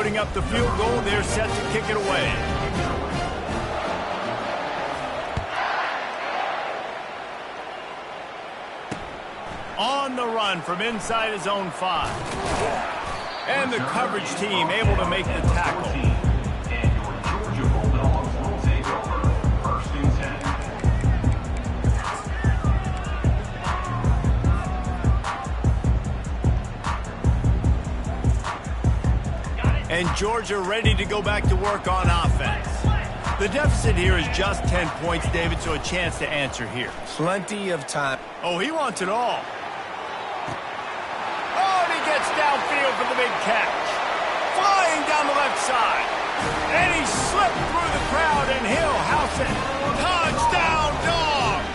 putting up the field goal. They're set to kick it away. On the run from inside his own 5. And the coverage team able to make the tackle. And Georgia ready to go back to work on offense. The deficit here is just 10 points, David, so a chance to answer here. Plenty of time. Oh, he wants it all. Oh, and he gets downfield for the big catch. Flying down the left side. And he slipped through the crowd, and he'll house it. Touchdown, Dogs!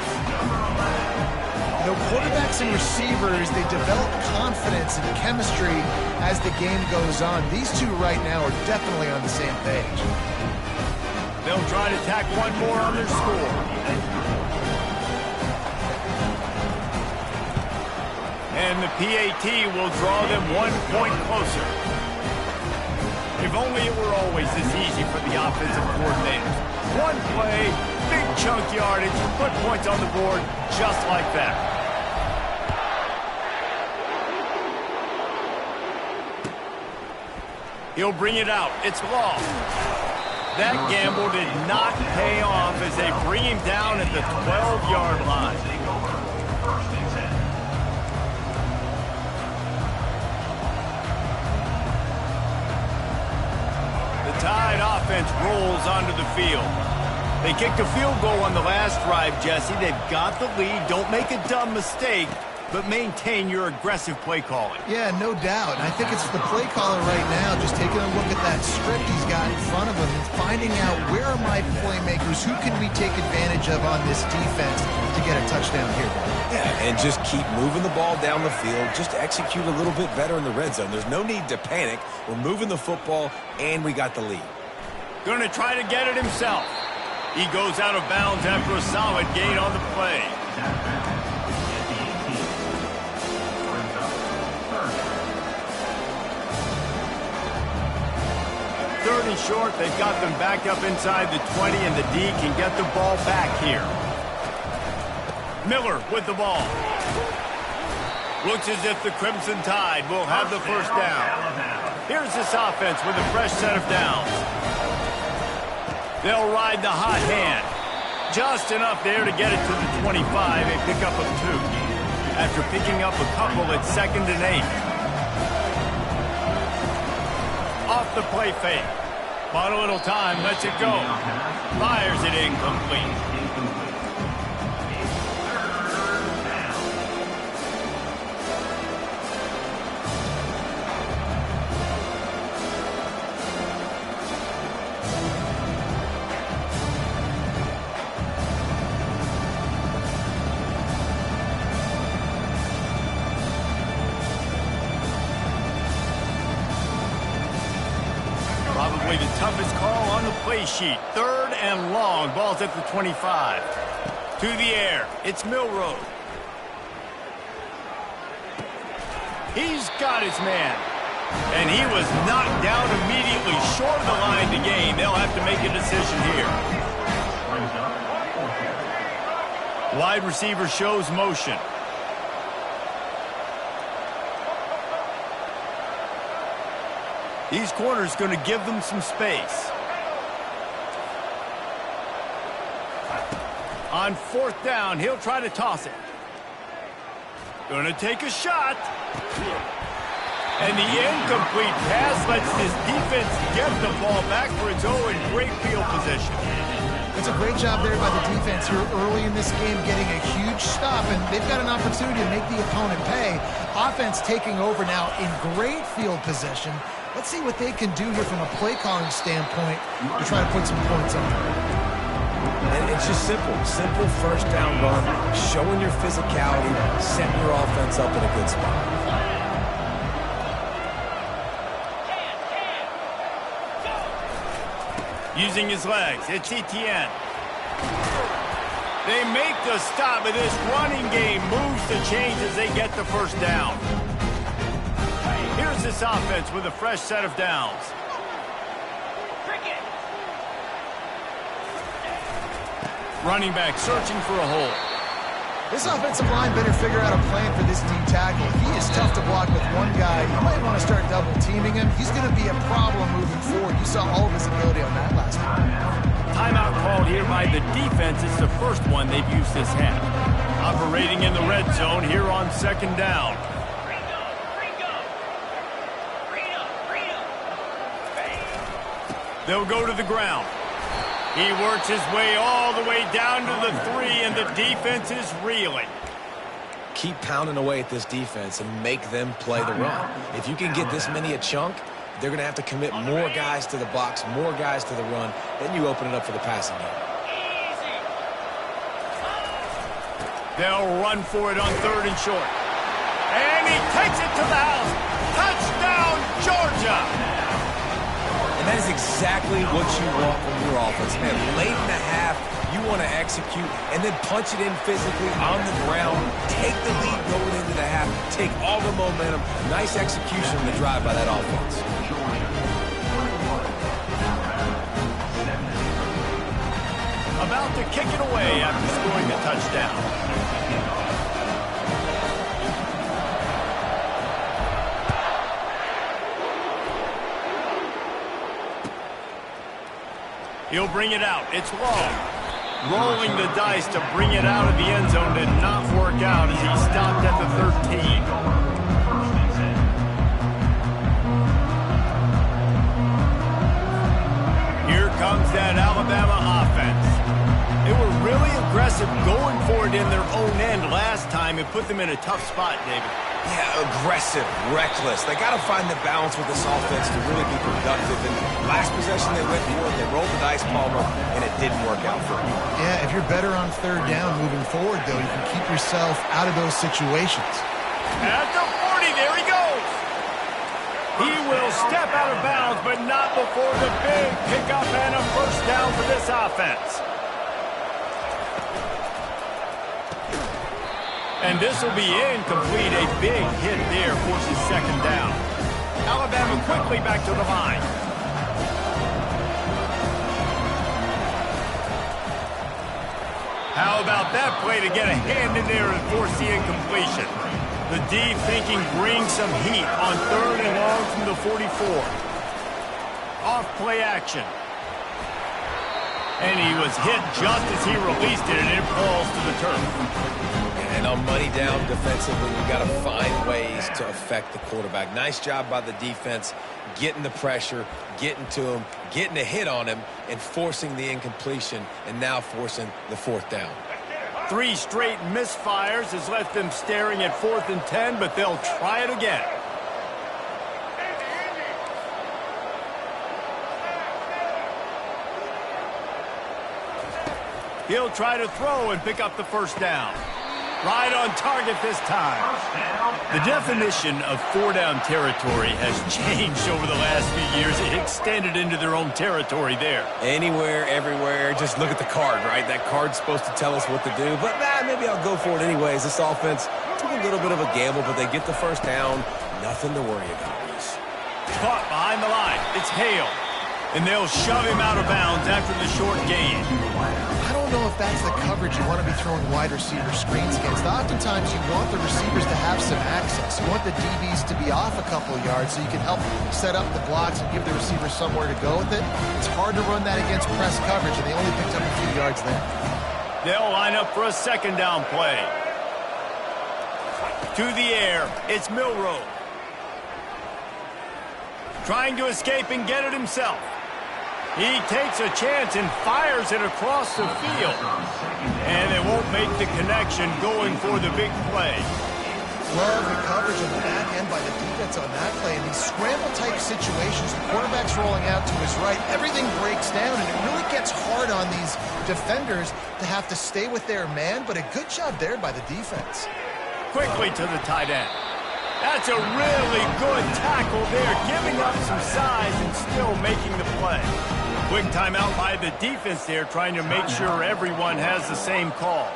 You know, quarterbacks and receivers, they develop confidence and chemistry as the game goes on. These two right now are definitely on the same page. They'll try to tack one more on their score. And the PAT will draw them 1 point closer. If only it were always this easy for the offensive coordinators. One play, big chunk yardage, put points on the board just like that. He'll bring it out. It's long. That gamble did not pay off as they bring him down at the 12-yard line. The Tide offense rolls onto the field. They kicked a field goal on the last drive, Jesse. They've got the lead. Don't make a dumb mistake, but maintain your aggressive play calling. Yeah, no doubt. And I think it's the play caller right now just taking a look at that script he's got in front of him and finding out where are my playmakers, who can we take advantage of on this defense to get a touchdown here. Yeah, and just keep moving the ball down the field. Just execute a little bit better in the red zone. There's no need to panic. We're moving the football, and we got the lead. Going to try to get it himself. He goes out of bounds after a solid gain on the play. Third and short, they've got them back up inside the 20, and the D can get the ball back here. Miller with the ball. Looks as if the Crimson Tide will have the first down. Here's this offense with a fresh set of downs. They'll ride the hot hand. Just enough there to get it to the 25, a pickup of 2. After picking up a couple at 2nd and 8. Off the play fake. Bought a little time, lets it go. Fires it incomplete. Probably the toughest call on the play sheet. 3rd and long. Ball's at the 25. To the air. It's Milroe. He's got his man. And he was knocked down immediately short of the line to gain. They'll have to make a decision here. Wide receiver shows motion. These corners going to give them some space. On 4th down, he'll try to toss it. Going to take a shot. And the incomplete pass lets this defense get the ball back for its own in great field position. It's a great job there by the defense here early in this game, getting a huge stop, and they've got an opportunity to make the opponent pay. Offense taking over now in great field position. Let's see what they can do here from a play calling standpoint to try to put some points on. And it's just simple. Simple first down run, showing your physicality, setting your offense up in a good spot. Using his legs, it's Etienne. They make the stop, but this running game moves the chains as they get the first down. Here's this offense with a fresh set of downs. Running back searching for a hole. This offensive line better figure out a plan for this D tackle. He is tough to block with one guy. You might want to start double teaming him. He's going to be a problem moving forward. You saw all of his ability on that last one. Timeout called here by the defense. It's the first one they've used this half. Operating in the red zone here on second down. They'll go to the ground. He works his way all the way down to the 3, and the defense is reeling. Keep pounding away at this defense and make them play the run. If you can get this many a chunk, they're going to have to commit more guys to the box, more guys to the run. Then you open it up for the passing game. They'll run for it on 3rd and short. And he takes it to the house. Touchdown, Georgia! And that is exactly what you want from your offense. Man, late in the half, you want to execute and then punch it in physically on the ground. Take the lead going into the half. Take all the momentum. Nice execution on the drive by that offense. About to kick it away after scoring the touchdown. He'll bring it out. It's long. Rolling the dice to bring it out of the end zone did not work out as he stopped at the 13. Here comes that Alabama offense. They were really aggressive going for it in their own end last time. It put them in a tough spot, David. Yeah, aggressive, reckless. They got to find the balance with this offense to really be productive. And last possession they went for it, they rolled the dice, Palmer, and it didn't work out for them. Yeah, if you're better on 3rd down moving forward, though, you can keep yourself out of those situations. At the 40, there he goes. He will step out of bounds, but not before the big pickup and a first down for this offense. And this will be incomplete. A big hit there forces 2nd down. Alabama quickly back to the line. How about that play to get a hand in there and force the incompletion? The D thinking bring some heat on 3rd and long from the 44. Off play action. And he was hit just as he released it, and it falls to the turf. And on money down defensively, you got to find ways to affect the quarterback. Nice job by the defense, getting the pressure, getting to him, getting a hit on him, and forcing the incompletion, and now forcing the 4th down. 3 straight misfires has left them staring at 4th and 10, but they'll try it again. He'll try to throw and pick up the first down. Right on target this time. The definition of 4-down territory has changed over the last few years. It extended into their own territory there. Anywhere, everywhere, just look at the card, right? That card's supposed to tell us what to do, but maybe I'll go for it anyways. This offense took a little bit of a gamble, but they get the first down. Nothing to worry about, Reese. Caught behind the line. It's Hale. And they'll shove him out of bounds after the short gain. I don't know if that's the coverage you want to be throwing wide receiver screens against. Oftentimes, you want the receivers to have some access. You want the DBs to be off a couple of yards so you can help set up the blocks and give the receiver somewhere to go with it. It's hard to run that against press coverage, and they only picked up a few yards there. They'll line up for a 2nd down play. To the air, it's Milroe. Trying to escape and get it himself. He takes a chance and fires it across the field. And they won't make the connection going for the big play. Love the coverage on the back end by the defense on that play. In these scramble-type situations, the quarterback's rolling out to his right. Everything breaks down, and it really gets hard on these defenders to have to stay with their man, but a good job there by the defense. Quickly to the tight end. That's a really good tackle there, giving up some size and still making the play. Quick timeout by the defense there, trying to make sure everyone has the same call.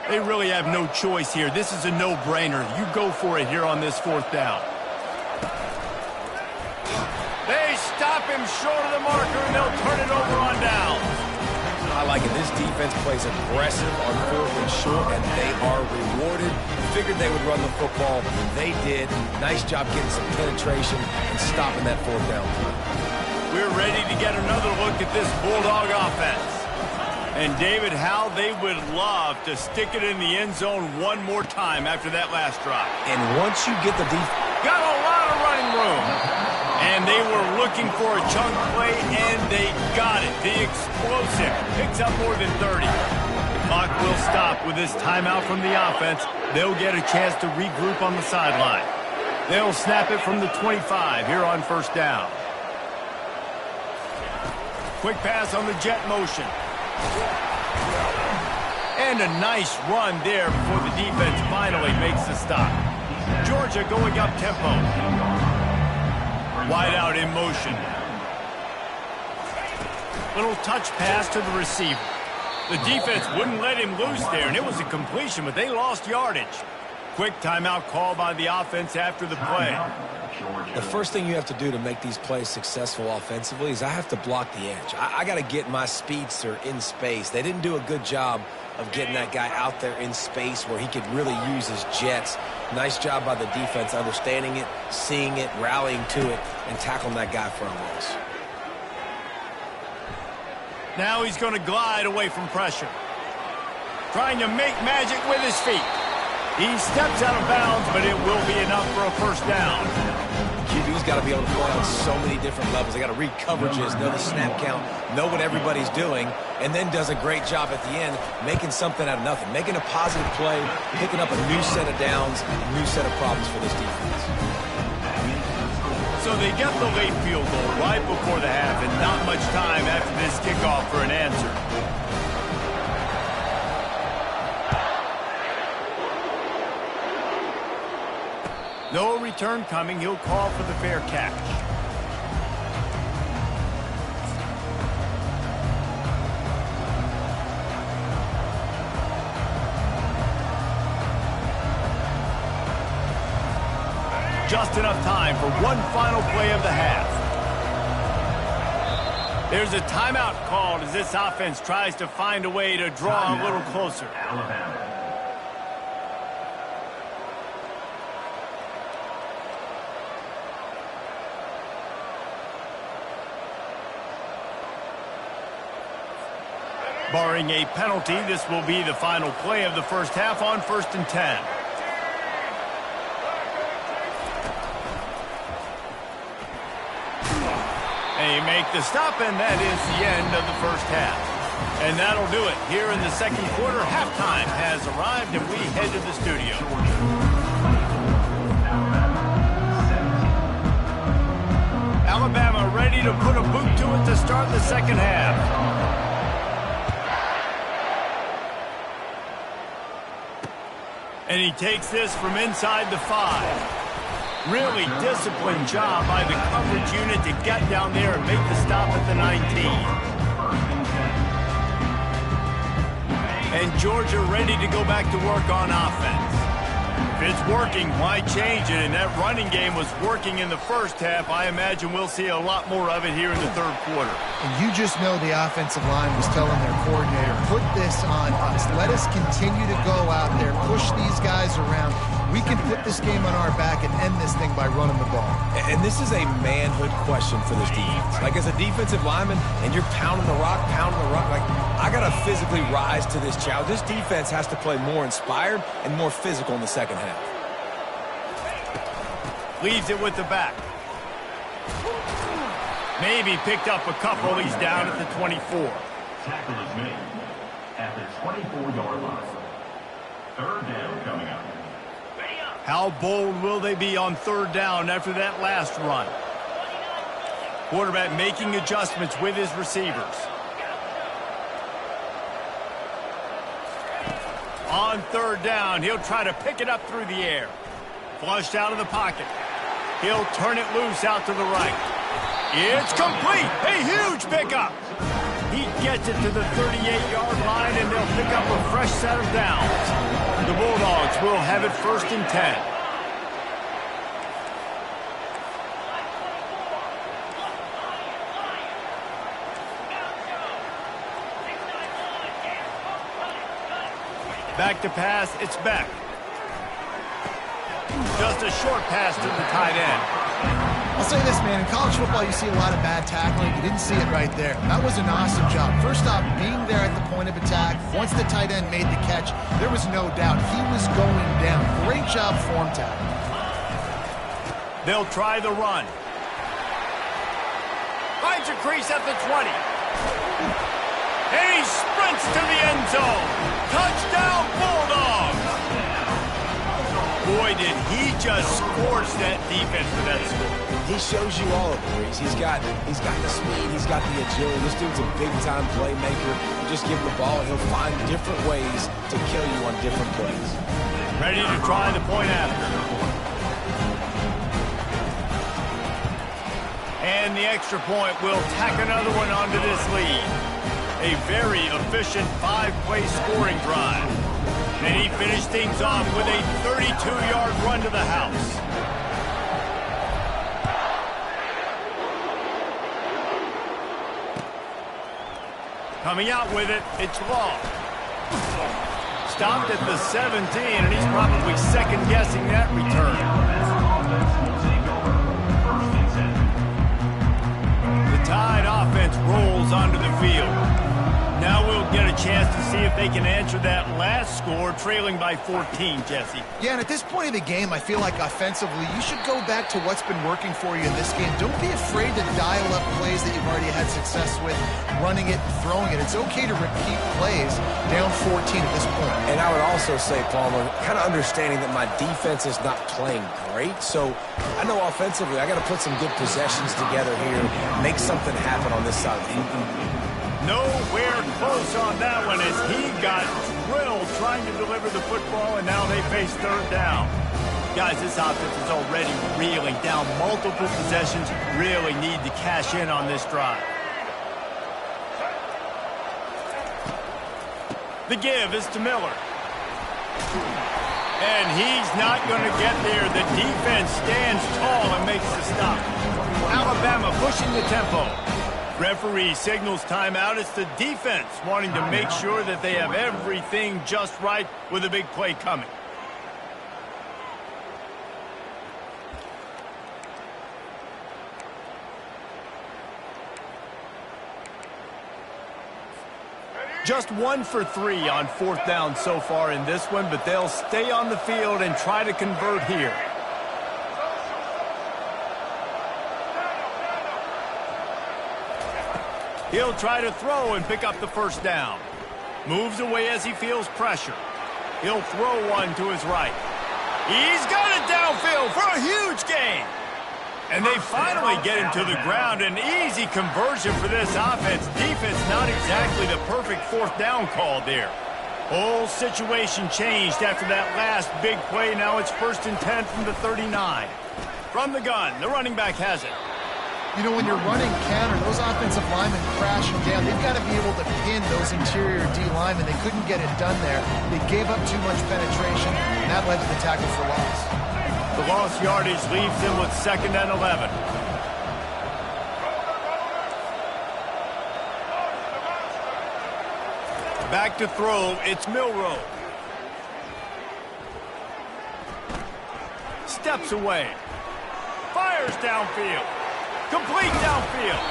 They really have no choice here. This is a no-brainer. You go for it here on this 4th down. They stop him short of the marker, and they'll turn it over on downs. I like it. This defense plays aggressive on 4th and short, and they are rewarded. Figured they would run the football. They did. Nice job getting some penetration and stopping that 4th down. We're ready to get another look at this Bulldog offense. And, David, how they would love to stick it in the end zone one more time after that last drive. And once you get the defense... Got a lot of running room. And they were looking for a chunk play, and they got it. The explosive picks up more than 30. The clock will stop with this timeout from the offense. They'll get a chance to regroup on the sideline. They'll snap it from the 25 here on 1st down. Quick pass on the jet motion. And a nice run there before the defense finally makes the stop. Georgia going up tempo. Wide out in motion. Little touch pass to the receiver. The defense wouldn't let him loose there, and it was a completion, but they lost yardage. Quick timeout call by the offense after the play. The first thing you have to do to make these plays successful offensively is I have to block the edge. I got to get my speedster in space. They didn't do a good job of getting that guy out there in space where he could really use his jets. Nice job by the defense understanding it, seeing it, rallying to it, and tackling that guy for a loss. Now he's going to glide away from pressure. Trying to make magic with his feet. He steps out of bounds, but it will be enough for a 1st down. QB's got to be able to play on so many different levels. They got to read coverages, know the snap count, know what everybody's doing, and then does a great job at the end making something out of nothing, making a positive play, picking up a new set of downs, a new set of problems for this defense. So they get the late field goal right before the half, and not much time after this kickoff for an answer. No return coming. He'll call for the fair catch. Just enough time for one final play of the half. There's a timeout called as this offense tries to find a way to draw a little closer. Alabama. Barring a penalty, this will be the final play of the 1st half on 1st and 10. They make the stop, and that is the end of the 1st half. And that'll do it. Here in the 2nd quarter, halftime has arrived, and we head to the studio. Alabama ready to put a boot to it to start the 2nd half. And he takes this from inside the 5. Really disciplined job by the coverage unit to get down there and make the stop at the 19. And Georgia ready to go back to work on offense. If it's working, why change it? And that running game was working in the 1st half. I imagine we'll see a lot more of it here in the 3rd quarter. And you just know the offensive line was telling their coordinator, put this on us. Let us continue to go out there, push these guys around. We can put this game on our back and end this thing by running the ball. And this is a manhood question for this defense. Like, as a defensive lineman, and you're pounding the rock, like, I got to physically rise to this challenge. This defense has to play more inspired and more physical in the 2nd half. Leaves it with the back. Maybe picked up a couple. He's down at the 24. Tackle is made at the 24-yard line. 3rd down coming up. How bold will they be on 3rd down after that last run? Quarterback making adjustments with his receivers. On 3rd down, he'll try to pick it up through the air. Flushed out of the pocket. He'll turn it loose out to the right. It's complete. A huge pickup. He gets it to the 38-yard line, and they'll pick up a fresh set of downs. The Bulldogs will have it 1st and 10. Back to pass, it's Beck. Just a short pass to the tight end. I'll say this, man. In college football, you see a lot of bad tackling. You didn't see it right there. That was an awesome job. First off, being there at the point of attack. Once the tight end made the catch, there was no doubt he was going down. Great job form tackling. They'll try the run. Finds a crease at the 20. And he sprints to the end zone. Touchdown, Bulldogs! Boy, did he just scorch that defense for that score. He shows you all of it, Reese. He's got the speed, he's got the agility. This dude's a big-time playmaker. You just give him the ball, he'll find different ways to kill you on different plays. Ready to try the point after. And the extra point will tack another one onto this lead. A very efficient 5-play scoring drive. And he finished things off with a 32-yard run to the house. Coming out with it, it's Law. Stopped at the 17, and he's probably second-guessing that return. The Tide offense rolls onto the field. Now we'll get a chance to see if they can answer that last score, trailing by 14, Jesse. Yeah, and at this point of the game, I feel like offensively, you should go back to what's been working for you in this game. Don't be afraid to dial up plays that you've already had success with, running it, throwing it. It's okay to repeat plays down 14 at this point. And I would also say, Palmer, kind of understanding that my defense is not playing great, so I know offensively I got to put some good possessions together here, make something happen on this side of the football. Nowhere close on that one as he got drilled trying to deliver the football, and now they face 3rd down. Guys, this offense is already reeling down multiple possessions. Really need to cash in on this drive. The give is to Miller. And he's not going to get there. The defense stands tall and makes the stop. Alabama pushing the tempo. Referee signals timeout. It's the defense wanting to make sure that they have everything just right with a big play coming. Just 1 for 3 on 4th down so far in this one, but they'll stay on the field and try to convert here. He'll try to throw and pick up the 1st down. Moves away as he feels pressure. He'll throw one to his right. He's got it downfield for a huge gain. And they finally get him to the ground. An easy conversion for this offense. Defense not exactly the perfect 4th down call there. Whole situation changed after that last big play. Now it's 1st and 10 from the 39. From the gun, the running back has it. You know, when you're running counter, those offensive linemen crashing down. They've got to be able to pin those interior D linemen. They couldn't get it done there. They gave up too much penetration, and that led to the tackle for loss. The lost yardage leaves them with 2nd and 11. Back to throw, it's Milroe. Steps away. Fires downfield. Complete downfield.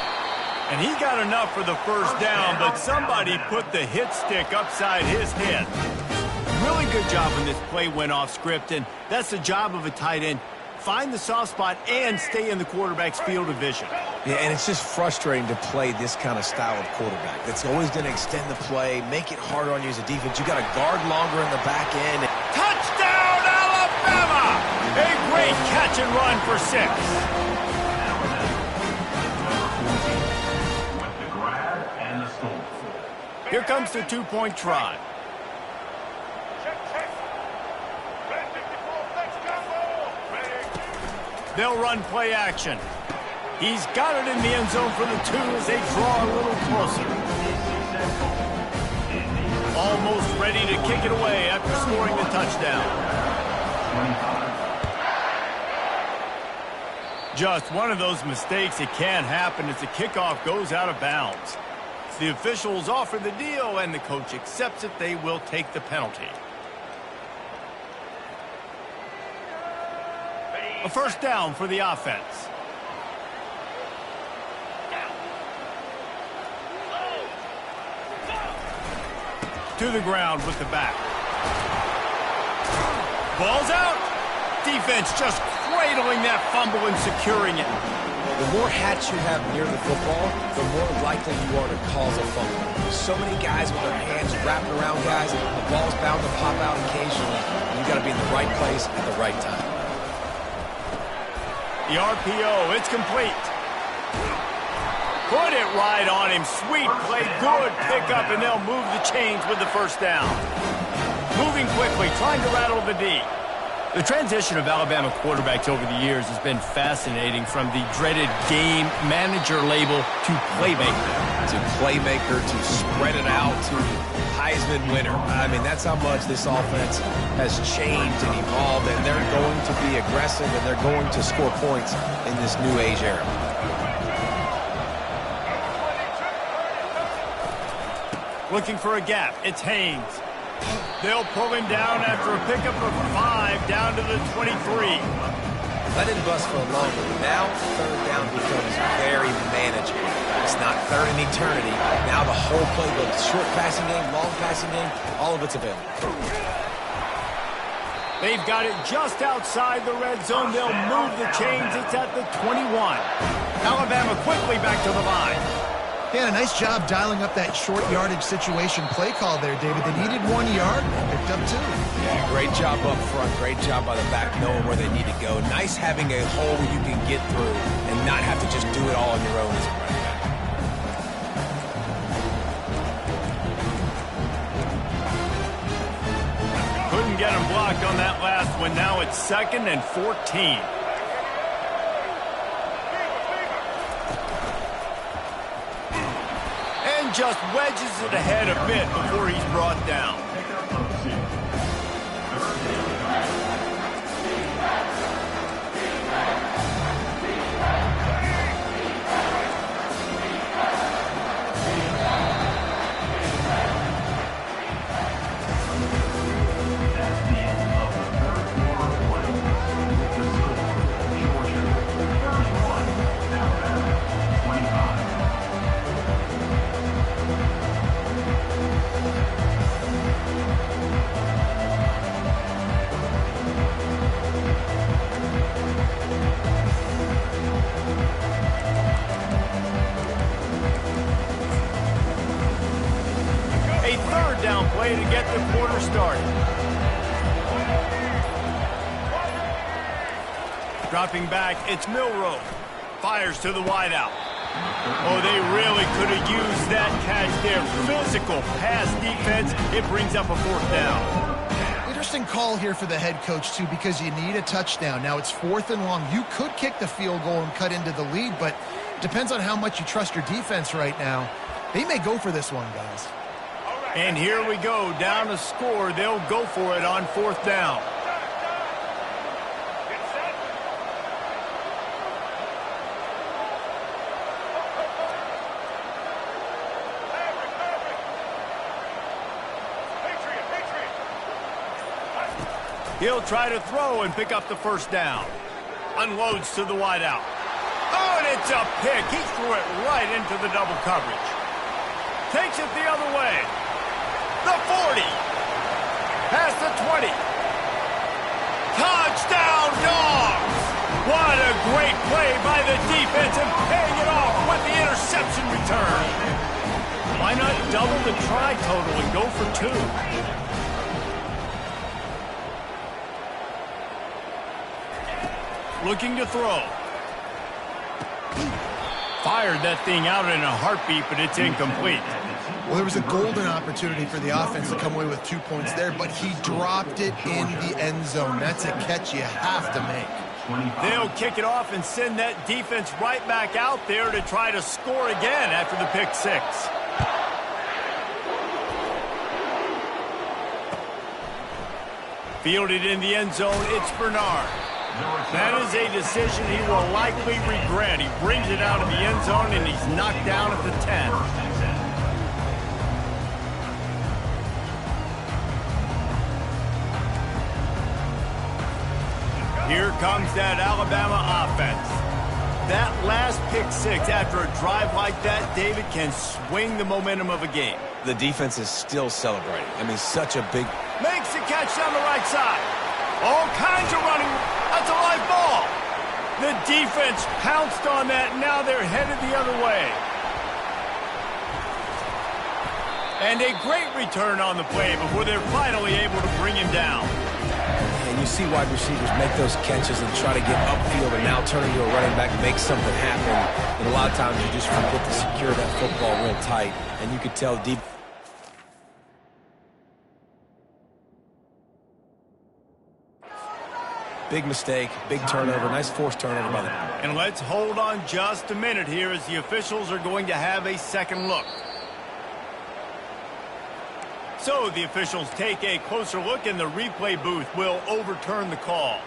And he got enough for the 1st down, but somebody put the hit stick upside his head. Really good job when this play went off script, and that's the job of a tight end. Find the soft spot and stay in the quarterback's field of vision. Yeah, and it's just frustrating to play this kind of style of quarterback. That's always going to extend the play, make it harder on you as a defense. You got to guard longer in the back end. Touchdown, Alabama! A great catch and run for 6. Here comes the 2-point try. They'll run play action. He's got it in the end zone for the 2 as they draw a little closer. almost ready to kick it away after scoring the touchdown. 25. Just one of those mistakes that can happen as the kickoff goes out of bounds. The officials offer the deal, and the coach accepts it. They will take the penalty. A first down for the offense. To the ground with the back. Ball's out. Defense just cradling that fumble and securing it. The more hats you have near the football, the more likely you are to cause a fumble. So many guys with their hands wrapped around guys, the ball's bound to pop out occasionally, and you got to be in the right place at the right time. The RPO, it's complete. Put it right on him. Sweet play, good pickup, and they'll move the chains with the first down. Moving quickly, trying to rattle the D. The transition of Alabama quarterbacks over the years has been fascinating, from the dreaded game manager label to playmaker. To playmaker, to spread it out, to Heisman winner. I mean, that's how much this offense has changed and evolved, and they're going to be aggressive, and they're going to score points in this new age era. Looking for a gap. It's Haynes. They'll pull him down after a pickup of 5 down to the 23. Let it bust for a long one. Now, third down becomes very manageable. It's not third in eternity. Now the whole playbook, short passing game, long passing game, all of it's available. They've got it just outside the red zone. They'll move the chains. It's at the 21. Alabama quickly back to the line. They had a nice job dialing up that short yardage situation play call there, David. They needed 1 yard, and picked up 2. Yeah, great job up front. Great job by the back knowing where they need to go. Nice having a hole you can get through and not have to just do it all on your own as a running back. Couldn't get him blocked on that last one. Now it's 2nd and 14. Just wedges it ahead a bit before he's brought down. To get the quarter started. Dropping back, it's Milroe. Fires to the wideout. Oh, they really could have used that catch there. Physical pass defense. It brings up a 4th down. Interesting call here for the head coach, too, because you need a touchdown. Now it's 4th and long. You could kick the field goal and cut into the lead, but it depends on how much you trust your defense right now. They may go for this one, guys. And here we go, down to score. They'll go for it on 4th down. He'll try to throw and pick up the first down. Unloads to the wideout. Oh, and it's a pick. He threw it right into the double coverage. Takes it the other way. The 40. Past the 20. Touchdown, Dogs! What a great play by the defense, and paying it off with the interception return. Why not double the try total and go for 2? Looking to throw. Fired that thing out in a heartbeat, but it's incomplete. Well, there was a golden opportunity for the offense to come away with 2 points there, but he dropped it in the end zone. That's a catch you have to make. They'll kick it off and send that defense right back out there to try to score again after the pick 6. Fielded in the end zone, it's Bernard. That is a decision he will likely regret. He brings it out of the end zone, and he's knocked down at the 10. Here comes that Alabama offense. That last pick six after a drive like that, David, can swing the momentum of a game. The defense is still celebrating. I mean, such a big... Makes the catch down the right side. All kinds of running. That's a live ball. The defense pounced on that. Now they're headed the other way. And a great return on the play before they're finally able to bring him down. And you see wide receivers make those catches and try to get upfield and now turn into a running back and make something happen. And a lot of times you just forget to secure that football real tight. And you could tell deep. Big mistake, big turnover, nice forced turnover by them. And let's hold on just a minute here as the officials are going to have a second look. So the officials take a closer look and the replay booth will overturn the call.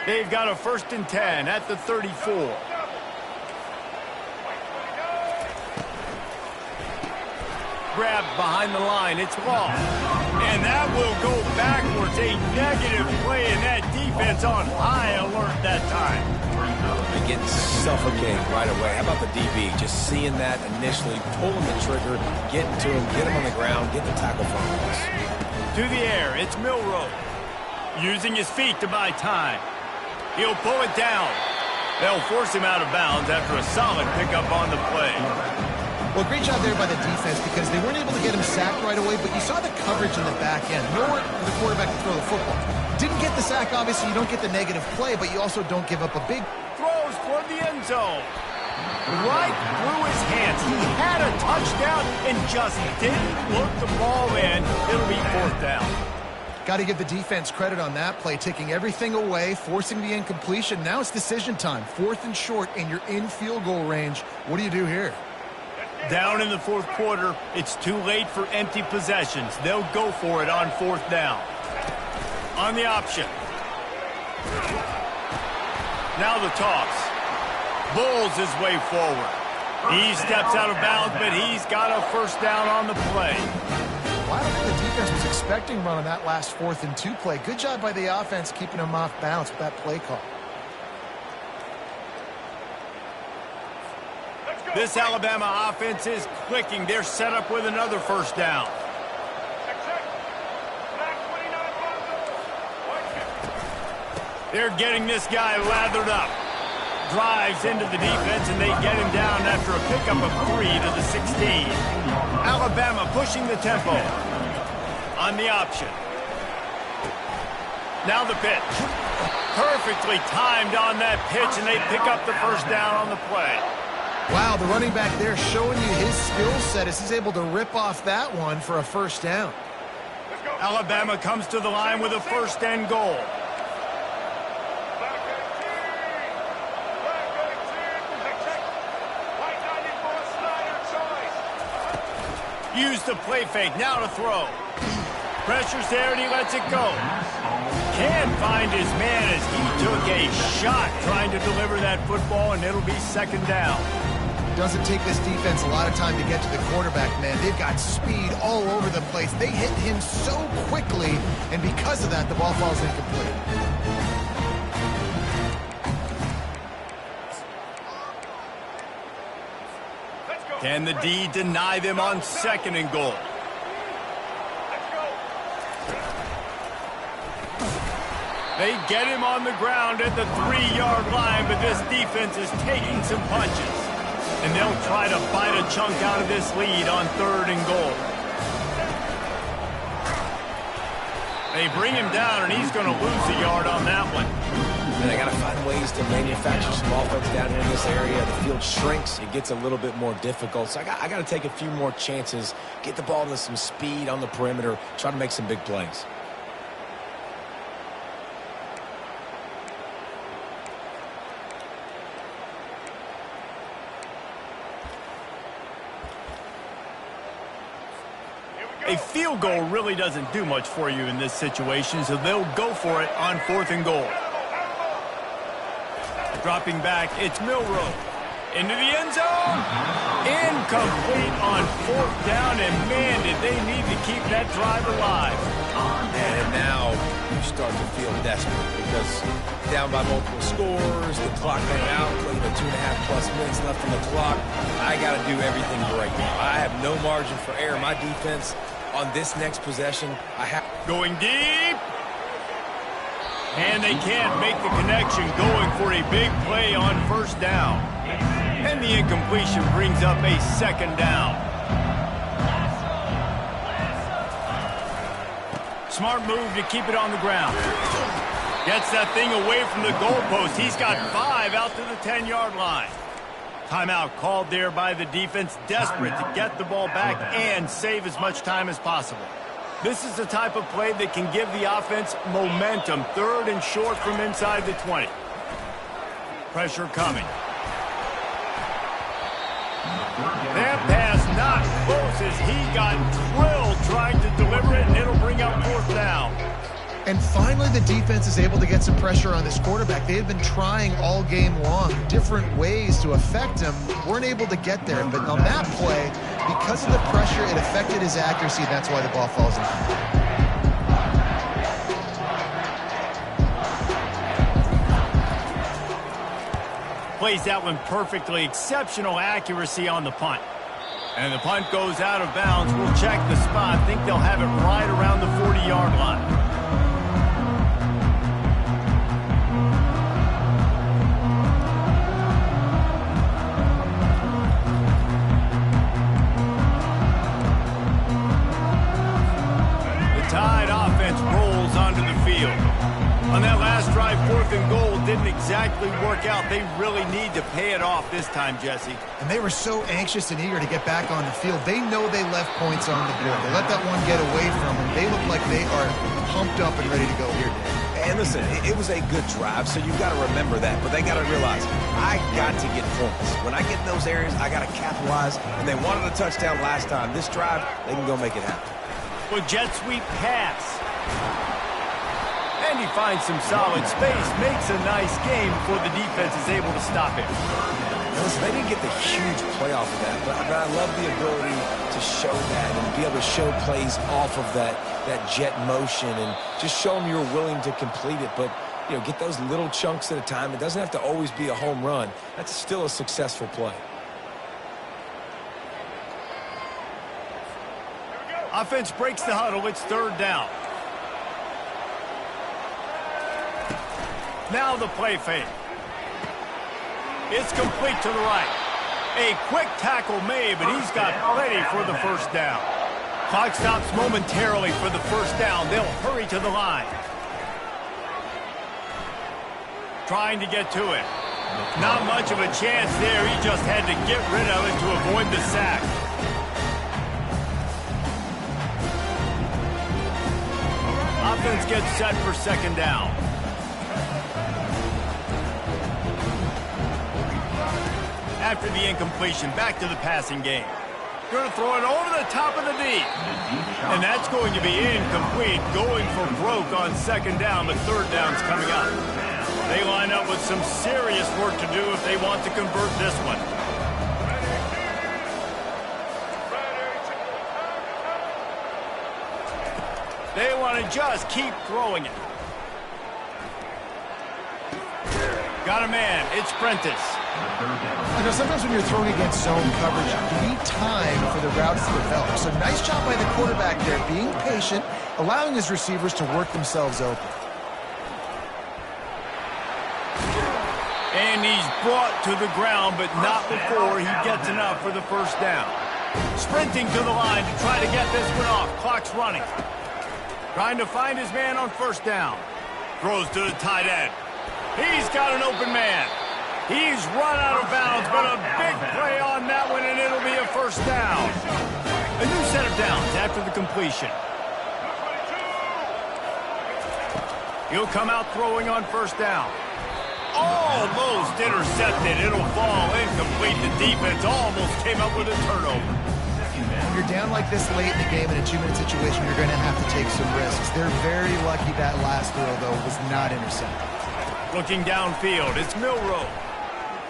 They've got a 1st and 10 at the 34. Grabbed behind the line, it's lost. And that will go backwards. A negative play, and that defense on high alert that time. And getting suffocated right away. How about the DB? Just seeing that initially, pulling the trigger, getting to him, get him on the ground, get the tackle from us. To the air, it's Milroe. Using his feet to buy time. He'll pull it down. They'll force him out of bounds after a solid pickup on the play. Well, great job there by the defense because they weren't able to get him sacked right away, but you saw the coverage in the back end. Nowhere for the quarterback to throw the football. Didn't get the sack, obviously. You don't get the negative play, but you also don't give up a big... Throws toward the end zone. Right through his hands. He had a touchdown and just didn't look the ball in. It'll be 4th down. Got to give the defense credit on that play, taking everything away, forcing the incompletion. Now it's decision time. 4th and short, and you're in field goal range. What do you do here? Down in the 4th quarter, it's too late for empty possessions. They'll go for it on 4th down. On the option. Now the toss. Bulls his way forward. He steps out of bounds, but he's got a 1st down on the play. Well, I don't think the defense was expecting run on that last 4th and 2 play. Good job by the offense keeping him off balance with that play call. This Alabama offense is clicking. They're set up with another 1st down. They're getting this guy lathered up. Drives into the defense, and they get him down after a pickup of 3 to the 16. Alabama pushing the tempo. On the option. Now the pitch. Perfectly timed on that pitch, and they pick up the 1st down on the play. Wow, the running back there showing you his skill set as he's able to rip off that one for a 1st down. Alabama comes to the line with a 1st and goal. Use the play fake, now to throw. Pressure's there and he lets it go. Can't find his man as he took a shot trying to deliver that football, and it'll be 2nd down. Doesn't take this defense a lot of time to get to the quarterback, man. They've got speed all over the place. They hit him so quickly, and because of that, the ball falls incomplete. Can the D deny them on 2nd and goal? They get him on the ground at the 3-yard line, but this defense is taking some punches. And they'll try to bite a chunk out of this lead on 3rd and goal. They bring him down, and he's going to lose a yard on that one. And they got to find ways to manufacture some offense down here in this area. The field shrinks. It gets a little bit more difficult. So I got to take a few more chances, get the ball to some speed on the perimeter, try to make some big plays. A field goal really doesn't do much for you in this situation, so they'll go for it on 4th and goal. Dropping back, it's Milroe. Into the end zone. Incomplete on 4th down, and man, did they need to keep that drive alive. And now you start to feel desperate because down by multiple scores, the clock ran out, 2.5+ minutes left on the clock. I got to do everything right now. I have no margin for error. My defense on this next possession, I have... Going deep. And they can't make the connection, going for a big play on 1st down. And the incompletion brings up a 2nd down. Smart move to keep it on the ground. Gets that thing away from the goalpost. He's got 5 out to the 10-yard line. Timeout called there by the defense, desperate to get the ball back and save as much time as possible. This is the type of play that can give the offense momentum. 3rd and short from inside the 20. Pressure coming. That pass not close as he got drilled trying to deliver it, and it'll bring up 4th down. And finally, the defense is able to get some pressure on this quarterback. They had been trying all game long, different ways to affect him. Weren't able to get there, but on that play, because of the pressure, it affected his accuracy. That's why the ball falls incomplete. Plays that one perfectly. Exceptional accuracy on the punt. And the punt goes out of bounds. We'll check the spot. I think they'll have it right around the 40-yard line. The Tide offense rolls onto the field. On that last drive, 4th and goal didn't exactly work out. They really need to pay it off this time, Jesse. And they were so anxious and eager to get back on the field. They know they left points on the board. They let that one get away from them. They look like they are pumped up and ready to go here, Dave. And listen, it was a good drive, so you've got to remember that. But they got to realize, I got to get points. When I get in those areas, I got to capitalize. And they wanted a touchdown last time. This drive, they can go make it happen. Well, jet sweep pass. And he finds some solid space, makes a nice game before the defense is able to stop it. Listen, they didn't get the huge play off of that, but I love the ability to show that and be able to show plays off of that jet motion and just show them you're willing to complete it. But, you know, get those little chunks at a time. It doesn't have to always be a home run. That's still a successful play. Offense breaks the huddle. It's 3rd down. Now the play fake. It's complete to the right. A quick tackle made, but he's got plenty for the 1st down. Clock stops momentarily for the 1st down. They'll hurry to the line. Trying to get to it. Not much of a chance there. He just had to get rid of it to avoid the sack. Offense gets set for 2nd down. After the incompletion, back to the passing game. Going to throw it over the top of the D. And that's going to be incomplete, going for broke on 2nd down, but 3rd down's coming up. They line up with some serious work to do if they want to convert this one. They want to just keep throwing it. Got a man. It's Prentice. You know, sometimes when you're throwing against zone coverage, you need time for the routes to develop. So nice job by the quarterback there, being patient, allowing his receivers to work themselves open. And he's brought to the ground, but not before he gets enough for the 1st down. Sprinting to the line to try to get this one off. Clock's running. Trying to find his man on 1st down. Throws to the tight end. He's got an open man. He's run out of bounds, but a big play on that one, and it'll be a 1st down. A new set of downs after the completion. He'll come out throwing on 1st down. Almost intercepted. It'll fall incomplete. The defense almost came up with a turnover. When you're down like this late in the game in a 2-minute situation, you're going to have to take some risks. They're very lucky that last throw, though, was not intercepted. Looking downfield, it's Milroe.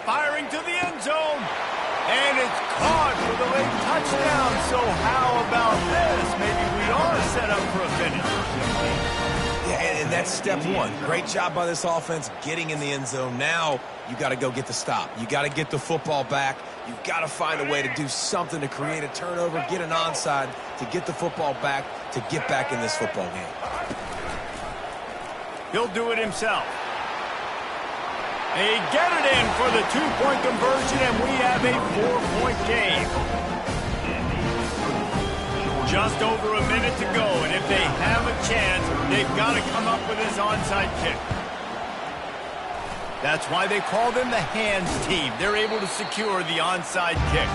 Firing to the end zone. And it's caught for the late touchdown. So how about this? Maybe we are set up for a finish. Yeah, and that's step one. Great job by this offense getting in the end zone. Now you got to go get the stop. You got to get the football back. You've got to find a way to do something to create a turnover, get an onside, to get the football back, to get back in this football game. He'll do it himself. They get it in for the 2-point conversion, and we have a 4-point game. Just over a minute to go, and if they have a chance, they've got to come up with this onside kick. That's why they call them the hands team. They're able to secure the onside kick.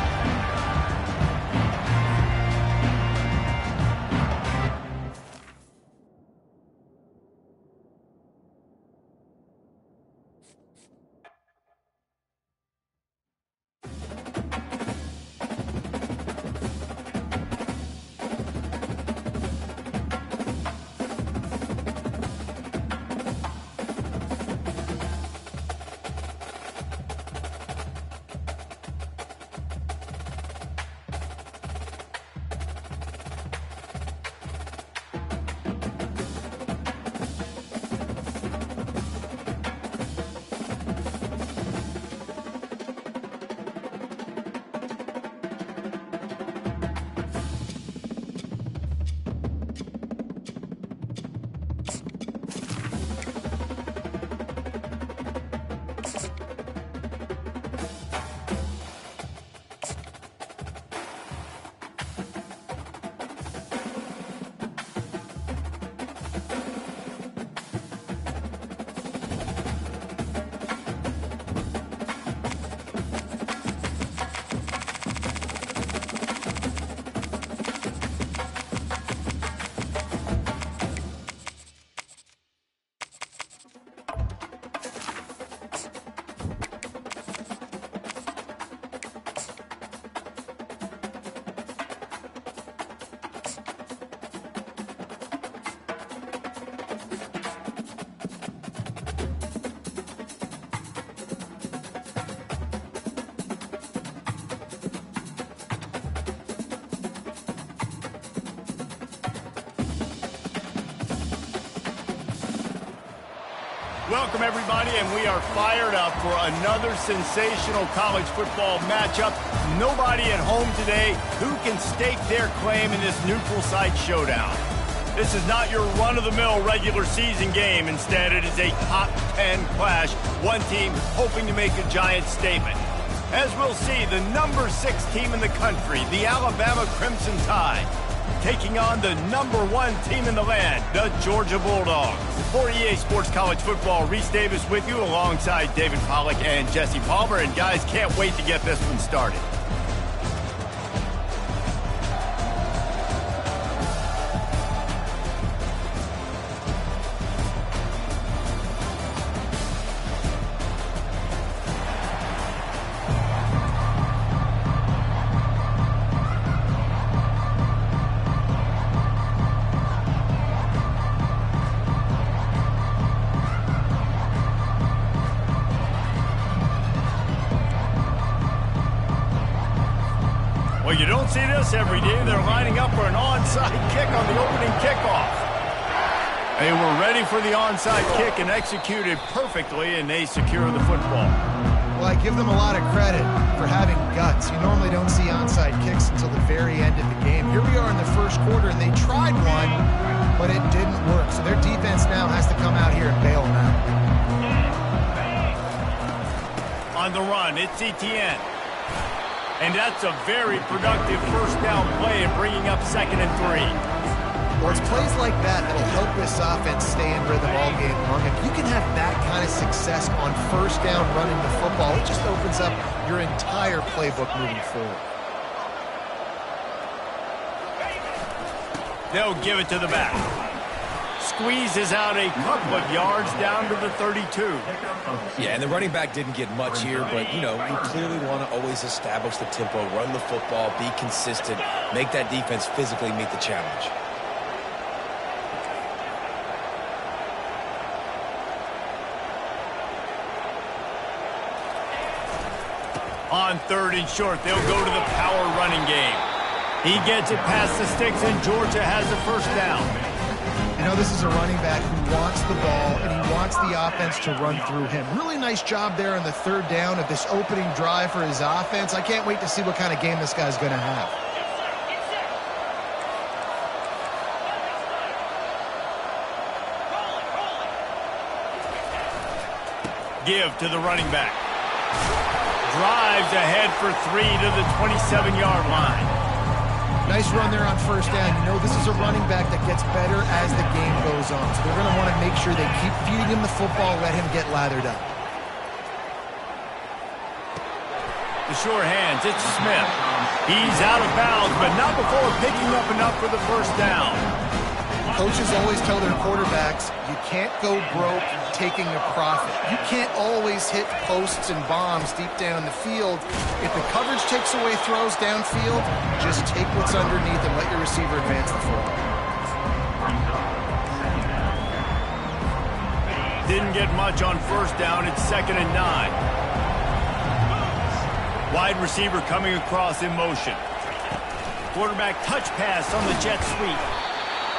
Welcome, everybody, and we are fired up for another sensational college football matchup. Nobody at home today who can stake their claim in this neutral site showdown. This is not your run-of-the-mill regular season game. Instead, it is a top 10 clash, one team hoping to make a giant statement. As we'll see, the number 6 team in the country, the Alabama Crimson Tide, taking on the number 1 team in the land, the Georgia Bulldogs. For EA Sports College Football, Reese Davis with you alongside David Pollack and Jesse Palmer. And guys, can't wait to get this one started. Well, you don't see this every day. They're lining up for an onside kick on the opening kickoff. They were ready for the onside kick and executed perfectly, and they secure the football. Well, I give them a lot of credit for having guts. You normally don't see onside kicks until the very end of the game. Here we are in the first quarter, and they tried one, but it didn't work. So their defense now has to come out here and bail them out. On the run, it's Etienne. And that's a very productive first down play in bringing up 2nd and 3. Well, it's plays like that that'll help this offense stay in rhythm all game long. If you can have that kind of success on first down running the football, it just opens up your entire playbook moving forward. They'll give it to the back. squeezes out a couple of yards down to the 32. Yeah, and the running back didn't get much here, but, you clearly want to always establish the tempo, run the football, be consistent, make that defense physically meet the challenge. On 3rd and short, they'll go to the power running game. He gets it past the sticks, and Georgia has the first down. This is a running back who wants the ball, and he wants the offense to run through him. Really nice job there on the 3rd down of this opening drive for his offense. I can't wait to see what kind of game this guy's going to have. Give to the running back. Drives ahead for 3 to the 27-yard line. Nice run there on 1st down. This is a running back that gets better as the game goes on. So they're going to want to make sure they keep feeding him the football, let him get lathered up. The sure hands, it's Smith. He's out of bounds, but not before picking up enough for the first down. Coaches always tell their quarterbacks, you can't go broke taking a profit. You can't always hit posts and bombs deep down the field. If the coverage takes away throws downfield, just take what's underneath and let your receiver advance the football. Didn't get much on 1st down. It's 2nd and 9. Wide receiver coming across in motion. Quarterback touch pass on the jet sweep.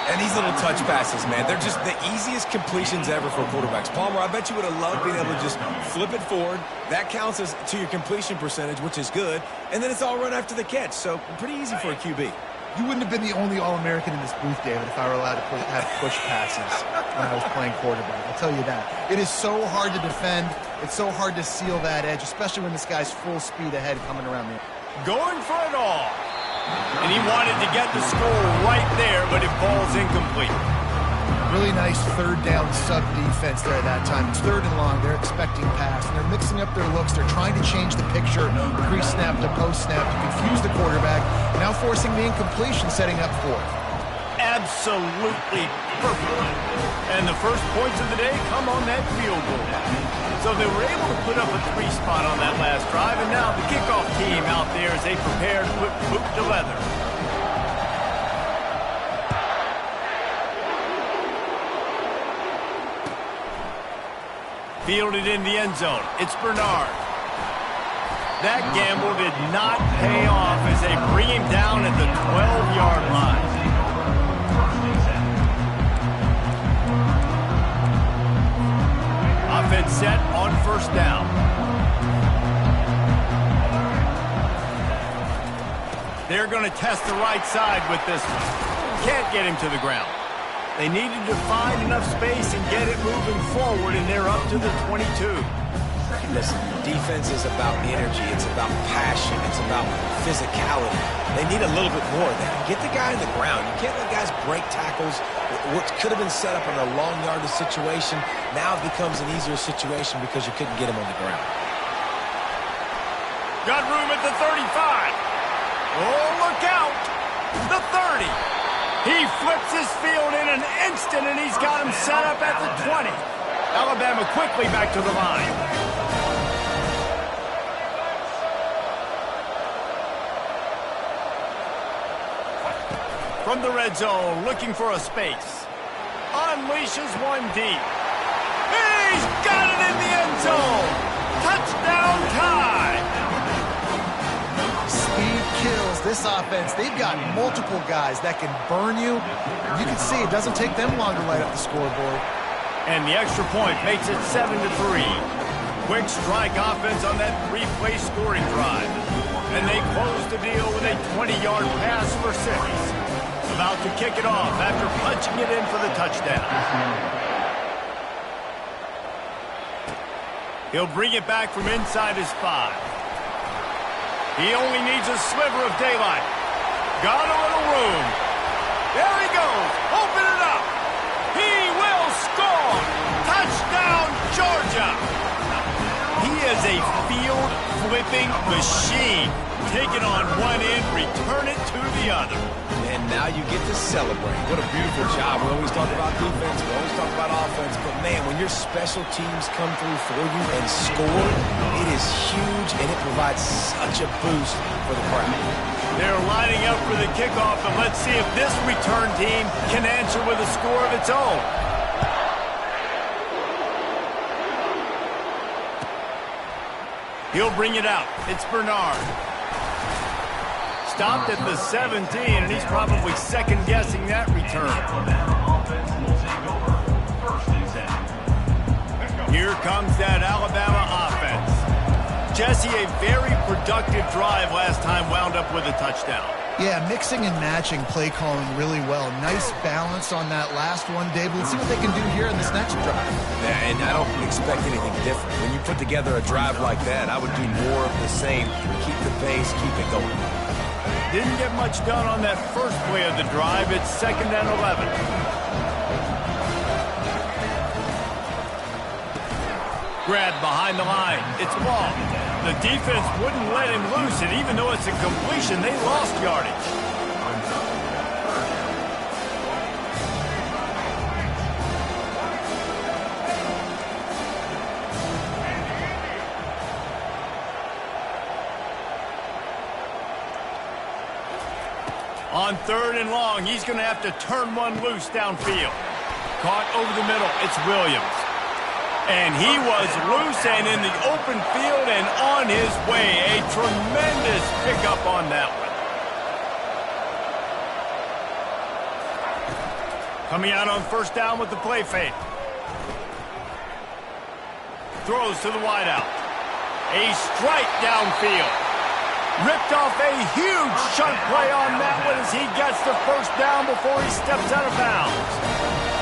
And these little touch passes, man, they're just the easiest completions ever for quarterbacks. Palmer, I bet you would have loved being able to just flip it forward. That counts as to your completion percentage, which is good. And then it's all run after the catch. So pretty easy for a QB. You wouldn't have been the only All-American in this booth, David, if I were allowed to have push passes when I was playing quarterback. I'll tell you that. It is so hard to defend. It's so hard to seal that edge, especially when this guy's full speed ahead coming around there. Going for it all. And he wanted to get the score right there, but it falls incomplete. Really nice 3rd down sub defense there at that time. It's 3rd and long. They're expecting pass, and they're mixing up their looks. They're trying to change the picture pre-snap to post-snap to confuse the quarterback, now forcing the incompletion, setting up 4th. Absolutely perfect. And the first points of the day come on that field goal. So they were able to put up a 3 spot on that last drive, and now the kickoff team out there as they prepare to put boot to leather. Fielded in the end zone. It's Bernard. That gamble did not pay off as they bring him down at the 12-yard line. Offense set on 1st down. They're going to test the right side with this one. Can't get him to the ground. They needed to find enough space and get it moving forward, and they're up to the 22. Listen, defense is about energy. It's about passion. It's about physicality. They need a little bit more of that. Get the guy in the ground. You can't let guys break tackles. What could have been set up in a long yardage situation, now it becomes an easier situation because you couldn't get him on the ground. Got room at the 35. Oh, look out. The 30. He flips his field in an instant, and he's got him set up at the 20. Alabama quickly back to the line. From the red zone, looking for a space. Unleashes one deep. He's got it in the end zone. Touchdown tie. Speed kills this offense. They've got multiple guys that can burn you. You can see it doesn't take them long to light up the scoreboard. And the extra point makes it 7-3. Quick strike offense on that 3-play scoring drive. And they close the deal with a 20-yard pass for 6. About to kick it off after punching it in for the touchdown. He'll bring it back from inside his 5. He only needs a sliver of daylight. Got a little room. There he goes. Open it up. He will score. Touchdown, Georgia. He is a field-flipping machine. Take it on one end, return it to the other. And now you get to celebrate. What a beautiful job. We always talk about defense, we always talk about offense, but man, when your special teams come through for you and score, it is huge, and it provides such a boost for the crowd. They're lining up for the kickoff, and let's see if this return team can answer with a score of its own. He'll bring it out. It's Bernard. Stopped at the 17, and he's probably second-guessing that return. Here comes that Alabama offense. Jesse, a very productive drive last time wound up with a touchdown. Yeah, mixing and matching play calling really well. Nice balance on that last one, Dave. Let's see what they can do here in this next drive. Yeah, and I don't expect anything different. When you put together a drive like that, I would do more of the same. Keep the pace, keep it going. Didn't get much done on that first play of the drive. It's 2nd and 11. Grab behind the line. It's Long. The defense wouldn't let him loose, and even though it's a completion, they lost yardage. On 3rd and long, he's going to have to turn one loose downfield. Caught over the middle. It's Williams. And he was loose and in the open field and on his way. A tremendous pickup on that one. Coming out on 1st down with the play fake. Throws to the wideout. A strike downfield. Ripped off a huge chunk play on that one as he gets the 1st down before he steps out of bounds.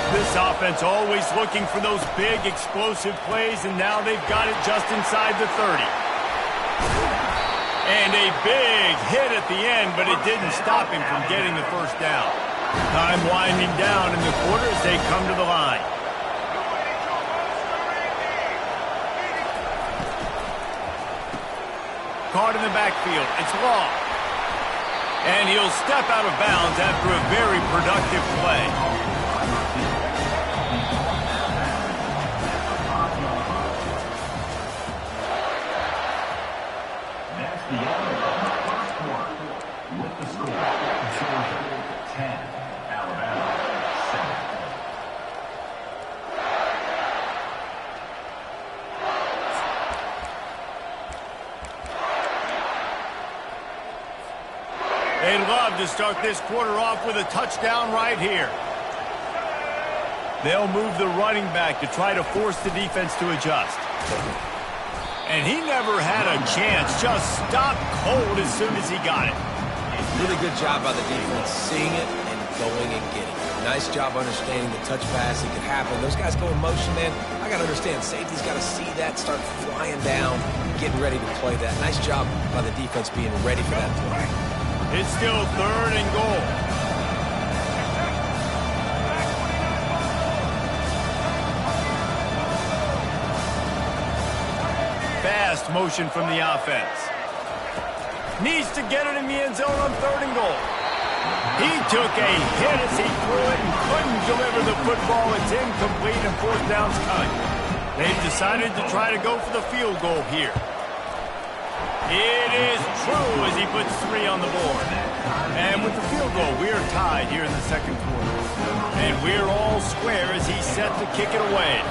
This offense always looking for those big, explosive plays, and now they've got it just inside the 30. And a big hit at the end, but it didn't stop him from getting the 1st down. Time winding down in the quarter as they come to the line. Caught in the backfield. It's Long. And he'll step out of bounds after a very productive play. They'd love to start this quarter off with a touchdown right here. They'll move the running back to try to force the defense to adjust. And he never had a chance. Just stopped cold as soon as he got it. Really good job by the defense, seeing it and going and getting it. Nice job understanding the touch pass. It could happen. Those guys go in motion, man. I got to understand, safety's got to see that, start flying down, getting ready to play that. Nice job by the defense being ready for that play. It's still 3rd and goal. Fast motion from the offense. Needs to get it in the end zone on 3rd and goal. He took a hit as he threw it and couldn't deliver the football. It's incomplete and 4th down's coming. They've decided to try to go for the field goal here. It is true as he puts 3 on the board. And with the field goal, we're tied here in the 2nd quarter. And we're all square as he's set to kick it away.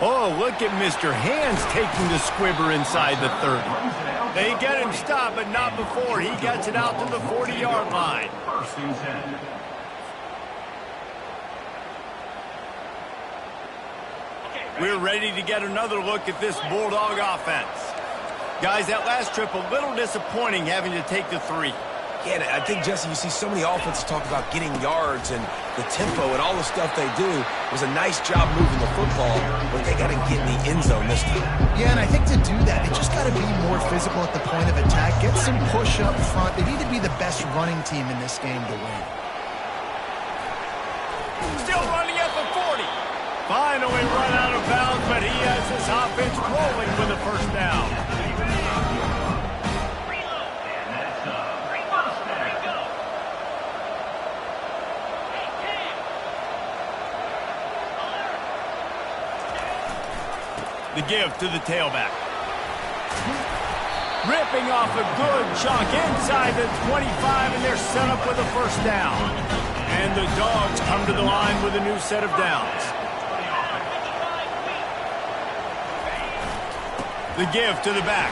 Oh, look at Mr. Hands taking the squibber inside the 30. They get him stopped, but not before. He gets it out to the 40-yard line. We're ready to get another look at this Bulldog offense. Guys, that last trip, a little disappointing having to take the 3. Yeah, I think, Jesse, you see so many offenses talk about getting yards and the tempo and all the stuff they do. It was a nice job moving the football, but they got to get in the end zone this time. Yeah, and I think to do that, they just got to be more physical at the point of attack. Get some push up front. They need to be the best running team in this game to win. Still running at the 40. Finally run out of bounds, but he has this offense rolling with a first down. The give to the tailback. Ripping off a good chunk inside the 25, and they're set up with a first down. And the Dogs come to the line with a new set of downs. The give to the back.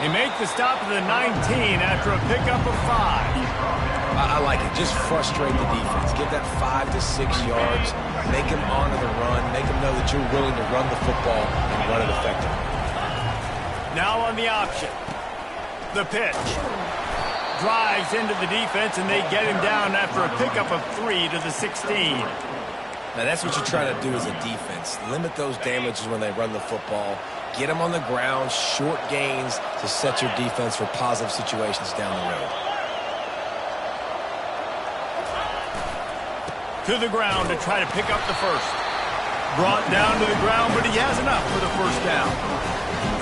They make the stop at the 19 after a pickup of 5. I like it. Just frustrate the defense. Give that 5 to 6 yards. Make them honor the run. Make them know that you're willing to run the football and run it effectively. Now on the option. The pitch. Drives into the defense, and they get him down after a pickup of 3 to the 16. Now, that's what you try to do as a defense. Limit those damages when they run the football. Get them on the ground, short gains to set your defense for positive situations down the road. To the ground to try to pick up the first. Brought down to the ground, but he has enough for the first down.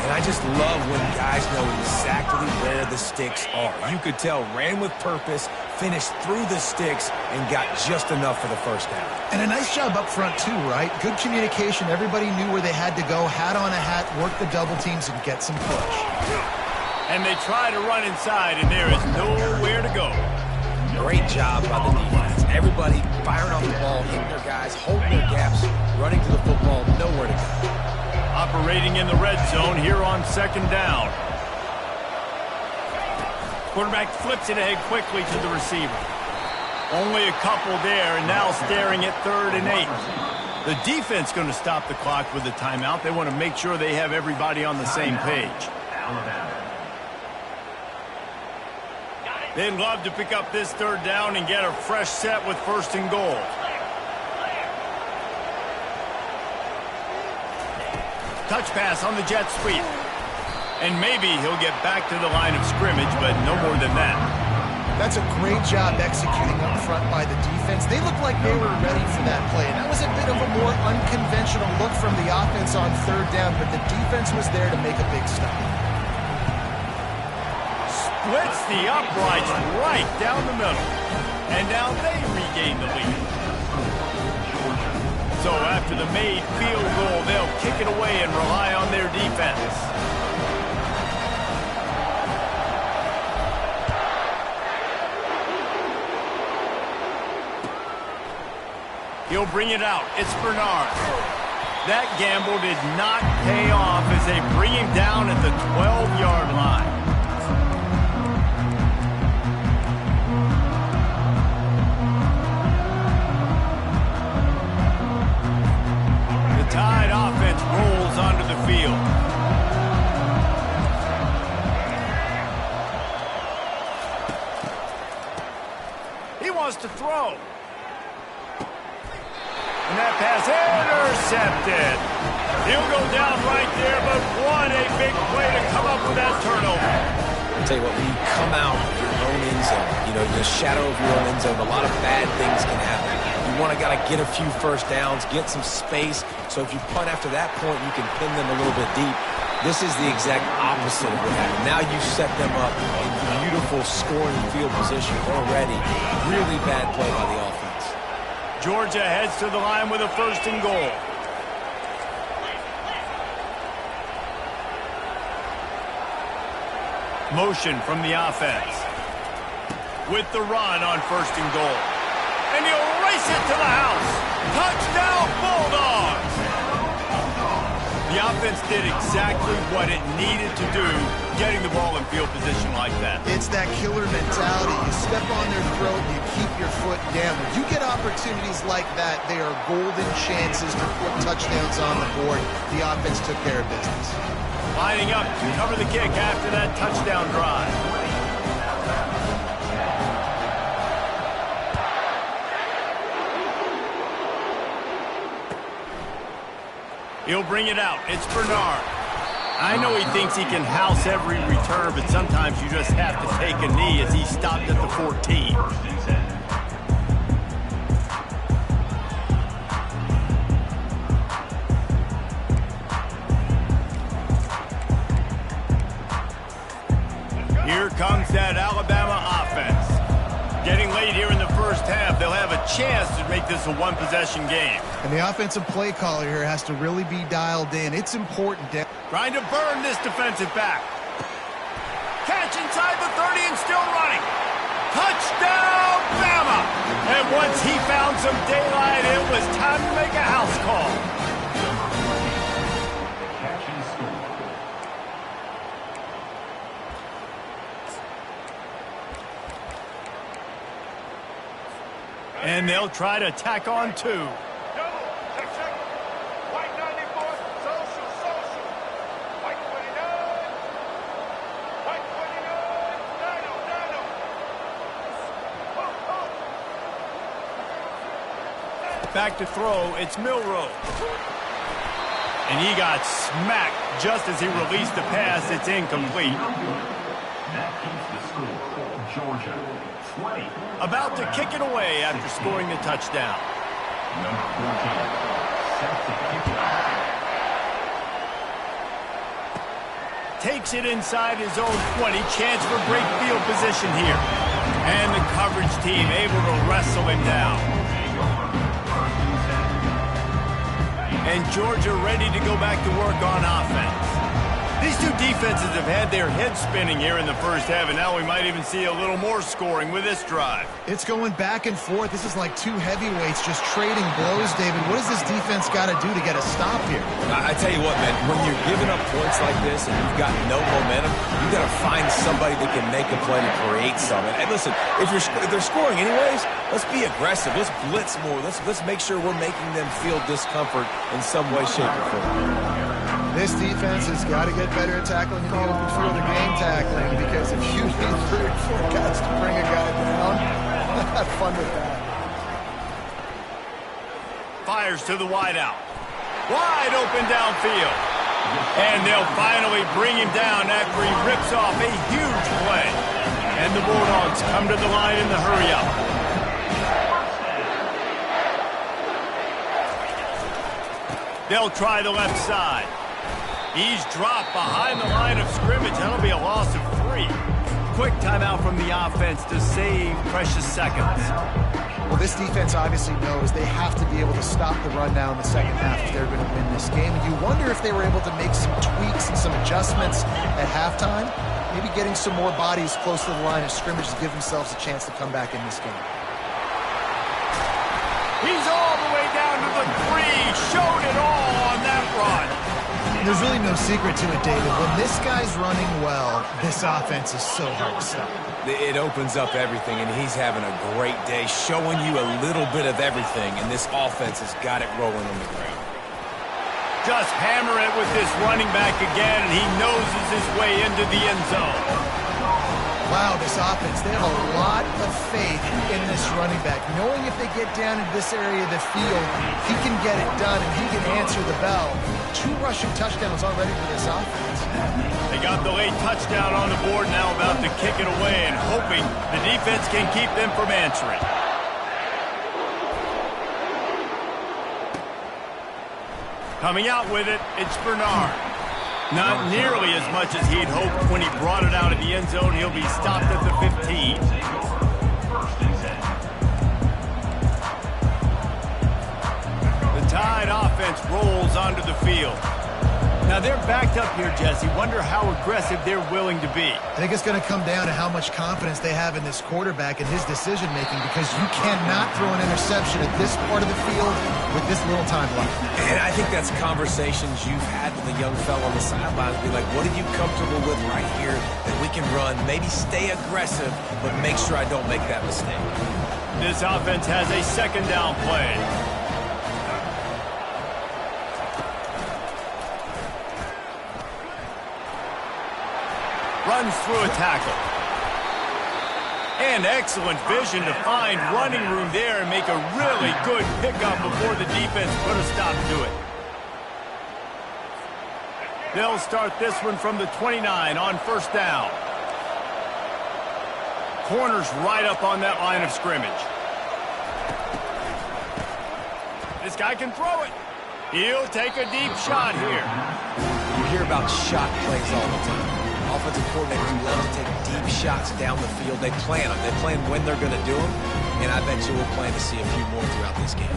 And I just love when guys know exactly where the sticks are. You could tell ran with purpose, finished through the sticks, and got just enough for the first down. And a nice job up front, too, right? Good communication. Everybody knew where they had to go. Hat on a hat, work the double teams, and get some push. And they try to run inside, and there is nowhere to go. Great job by the defense. Everybody firing off the ball, hitting their guys, holding their gaps, running to the football, nowhere to go. Operating in the red zone here on second down. Quarterback flips it ahead quickly to the receiver. Only a couple there, and now staring at 3rd and 8. The defense going to stop the clock with a timeout. They want to make sure they have everybody on the same page. They'd love to pick up this 3rd down and get a fresh set with 1st and goal. Touch pass on the jet sweep. And maybe he'll get back to the line of scrimmage, but no more than that. That's a great job executing up front by the defense. They looked like they were ready for that play. And that was a bit of a more unconventional look from the offense on 3rd down, but the defense was there to make a big stop. Splits the uprights right down the middle. And now they regain the lead. So after the made field goal, they'll kick it away and rely on their defense. He'll bring it out. It's Bernard. That gamble did not pay off as they bring him down at the 12-yard line. Tide offense rolls onto the field. He wants to throw. And that pass intercepted. He'll go down right there, but what a big play to come up with that turnover. I'll tell you what, when you come out of your own end zone, the shadow of your own end zone, a lot of bad things can happen. You want to get a few first downs, get some space. So if you punt after that point, you can pin them a little bit deep. This is the exact opposite of what happened. Now you set them up in beautiful scoring field position already. Really bad play by the offense. Georgia heads to the line with a 1st and goal. Motion from the offense. With the run on 1st and goal. And he'll race it to the house. Touchdown, Bulldogs! The offense did exactly what it needed to do, getting the ball in field position like that. It's that killer mentality. You step on their throat, you keep your foot down. When you get opportunities like that, they are golden chances to put touchdowns on the board. The offense took care of business. Lining up to cover the kick after that touchdown drive. He'll bring it out. It's Bernard. I know he thinks he can house every return, but sometimes you just have to take a knee as he stopped at the 14. comes that Alabama offense. Getting late here in the first half, they'll have a chance to make this a one-possession game. And the offensive play caller here has to really be dialed in. It's important. Trying to burn this defensive back. Catch inside the 30 and still running. Touchdown, Bama! And once he found some daylight, it was time to make a house call. Catch and score. And they'll try to tack on two. White 94, social. White 29. White 29. Dino. Back to throw, it's Milroe. And he got smacked just as he released the pass. It's incomplete. That keeps the score. Georgia, 20. About to kick it away after scoring the touchdown. Number 14, set to kick it off. Takes it inside his own 20. Chance for great field position here. And the coverage team able to wrestle him down. And Georgia ready to go back to work on offense. These two defenses have had their heads spinning here in the first half, and now we might even see a little more scoring with this drive. It's going back and forth. This is like two heavyweights just trading blows, David. What does this defense got to do to get a stop here? I tell you what, man, when you're giving up points like this and you've got no momentum, you've got to find somebody that can make a play to create something. And listen, if they're scoring anyways, let's be aggressive. Let's blitz more. Let's make sure we're making them feel discomfort in some way, shape, or form. This defense has got to get better at tackling in the open field or game tackling, because if you need 3 or 4 guys to bring a guy down, have fun with that. Fires to the wideout. Wide open downfield. And they'll finally bring him down after he rips off a huge play. And the Bulldogs come to the line in the hurry-up. They'll try the left side. He's dropped behind the line of scrimmage. That'll be a loss of 3. Quick timeout from the offense to save precious seconds. Well, this defense obviously knows they have to be able to stop the run now in the second half if they're going to win this game. And you wonder if they were able to make some tweaks and some adjustments at halftime, maybe getting some more bodies close to the line of scrimmage to give themselves a chance to come back in this game. He's all the way down to the 3. Showed it all on that run. There's really no secret to it, David. When this guy's running well, this offense is so hard to stop. It opens up everything, and he's having a great day, showing you a little bit of everything, and this offense has got it rolling on the ground. Just hammer it with this running back again, and he noses his way into the end zone. Wow, this offense, they have a lot of faith in this running back. Knowing if they get down into this area of the field, he can get it done and he can answer the bell. 2 rushing touchdowns already for this offense. They got the late touchdown on the board, now about to kick it away and hoping the defense can keep them from answering. Coming out with it, it's Bernard. Not nearly as much as he'd hoped when he brought it out of the end zone. He'll be stopped at the 15. The Tide offense rolls onto the field. Now they're backed up here, Jesse. Wonder how aggressive they're willing to be. I think it's going to come down to how much confidence they have in this quarterback and his decision-making, because you cannot throw an interception at this part of the field with this little time left. And I think that's conversations you've had with a young fellow on the sidelines. Be like, what are you comfortable with right here that we can run? Maybe stay aggressive, but make sure I don't make that mistake. This offense has a second down play. Runs through a tackle. And excellent vision to find running room there and make a really good pickup before the defense put a stop to it. They'll start this one from the 29 on first down. Corner's right up on that line of scrimmage. This guy can throw it. He'll take a deep shot here. You hear about shot plays all the time. offensive coordinators love to take deep shots down the field. They plan them. They plan when they're going to do them. And I bet you we'll plan to see a few more throughout this game.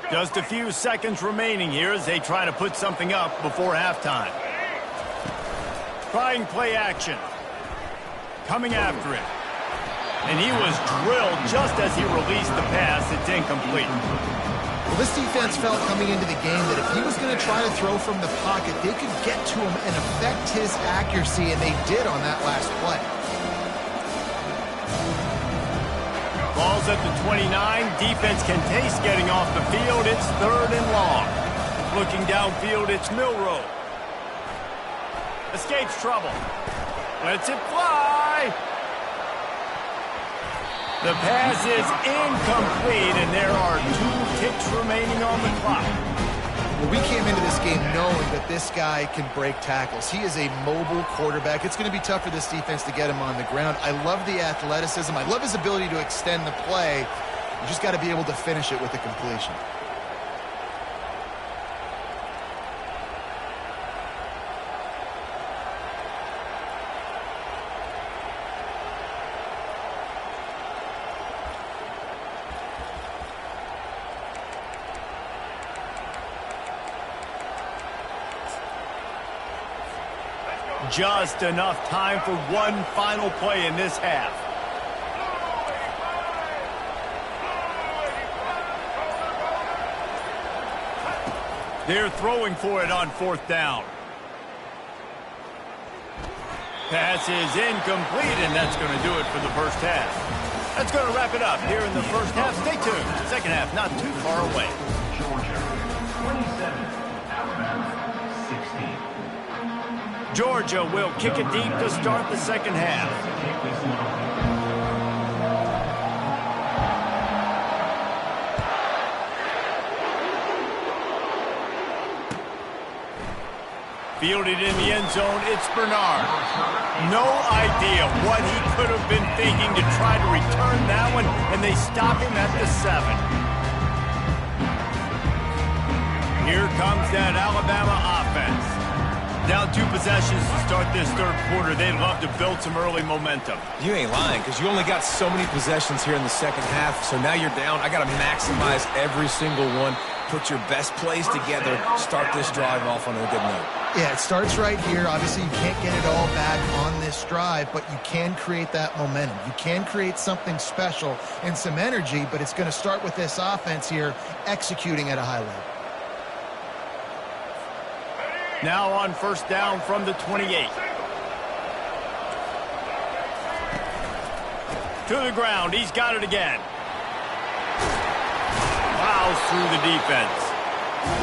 Just a few seconds remaining here as they try to put something up before halftime. Trying play action. Coming after it. And he was drilled just as he released the pass. It's incomplete. Well, this defense felt coming into the game that if he was going to try to throw from the pocket, they could get to him and affect his accuracy, and they did on that last play. Ball's at the 29. Defense can taste getting off the field. It's 3rd and long. Looking downfield, it's Milroe. Escapes trouble. Lets it fly. The pass is incomplete, and there are 2 ticks remaining on the clock. Well, we came into this game knowing that this guy can break tackles. He is a mobile quarterback. It's going to be tough for this defense to get him on the ground. I love the athleticism. I love his ability to extend the play. You just got to be able to finish it with a completion. Just enough time for one final play in this half. They're throwing for it on 4th down. Pass is incomplete, and that's going to do it for the first half. That's going to wrap it up here in the first half. Stay tuned. Second half not too far away. Georgia, 27. Alabama, 16. Georgia will kick it deep to start the second half. Fielded in the end zone, it's Bernard. No idea what he could have been thinking to try to return that one, and they stop him at the 7. Here comes that Alabama offense. Down 2 possessions to start this 3rd quarter. They'd love to build some early momentum. You ain't lying, because you only got so many possessions here in the second half, so now you're down. I got to maximize every single one, put your best plays together, start this drive off on a good note. Yeah, it starts right here. Obviously, you can't get it all back on this drive, but you can create that momentum. You can create something special and some energy, but it's going to start with this offense here executing at a high level. Now on 1st down from the 28. To the ground. He's got it again. Plows through the defense.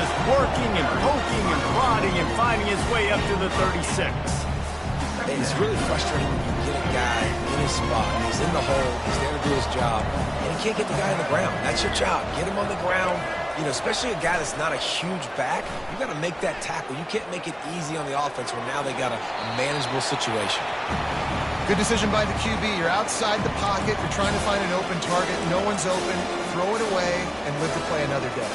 Just working and poking and prodding and finding his way up to the 36. It's really frustrating when you get a guy in his spot. He's in the hole. He's there to do his job. And he can't get the guy on the ground. That's your job. Get him on the ground. You know, especially a guy that's not a huge back, you got to make that tackle. You can't make it easy on the offense when now they got a manageable situation. Good decision by the QB. You're outside the pocket. You're trying to find an open target. No one's open. Throw it away and live to play another day.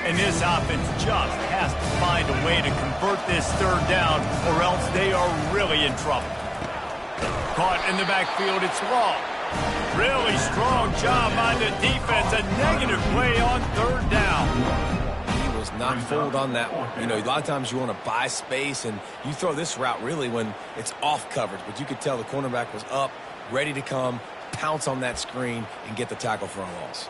And this offense just has to find a way to convert this 3rd down, or else they are really in trouble. Caught in the backfield, it's Law. Really strong job by the defense. A negative play on 3rd down. He was not fooled on that one. You know, a lot of times you want to buy space, and you throw this route really when it's off coverage. But you could tell the cornerback was up, ready to come, pounce on that screen, and get the tackle for a loss.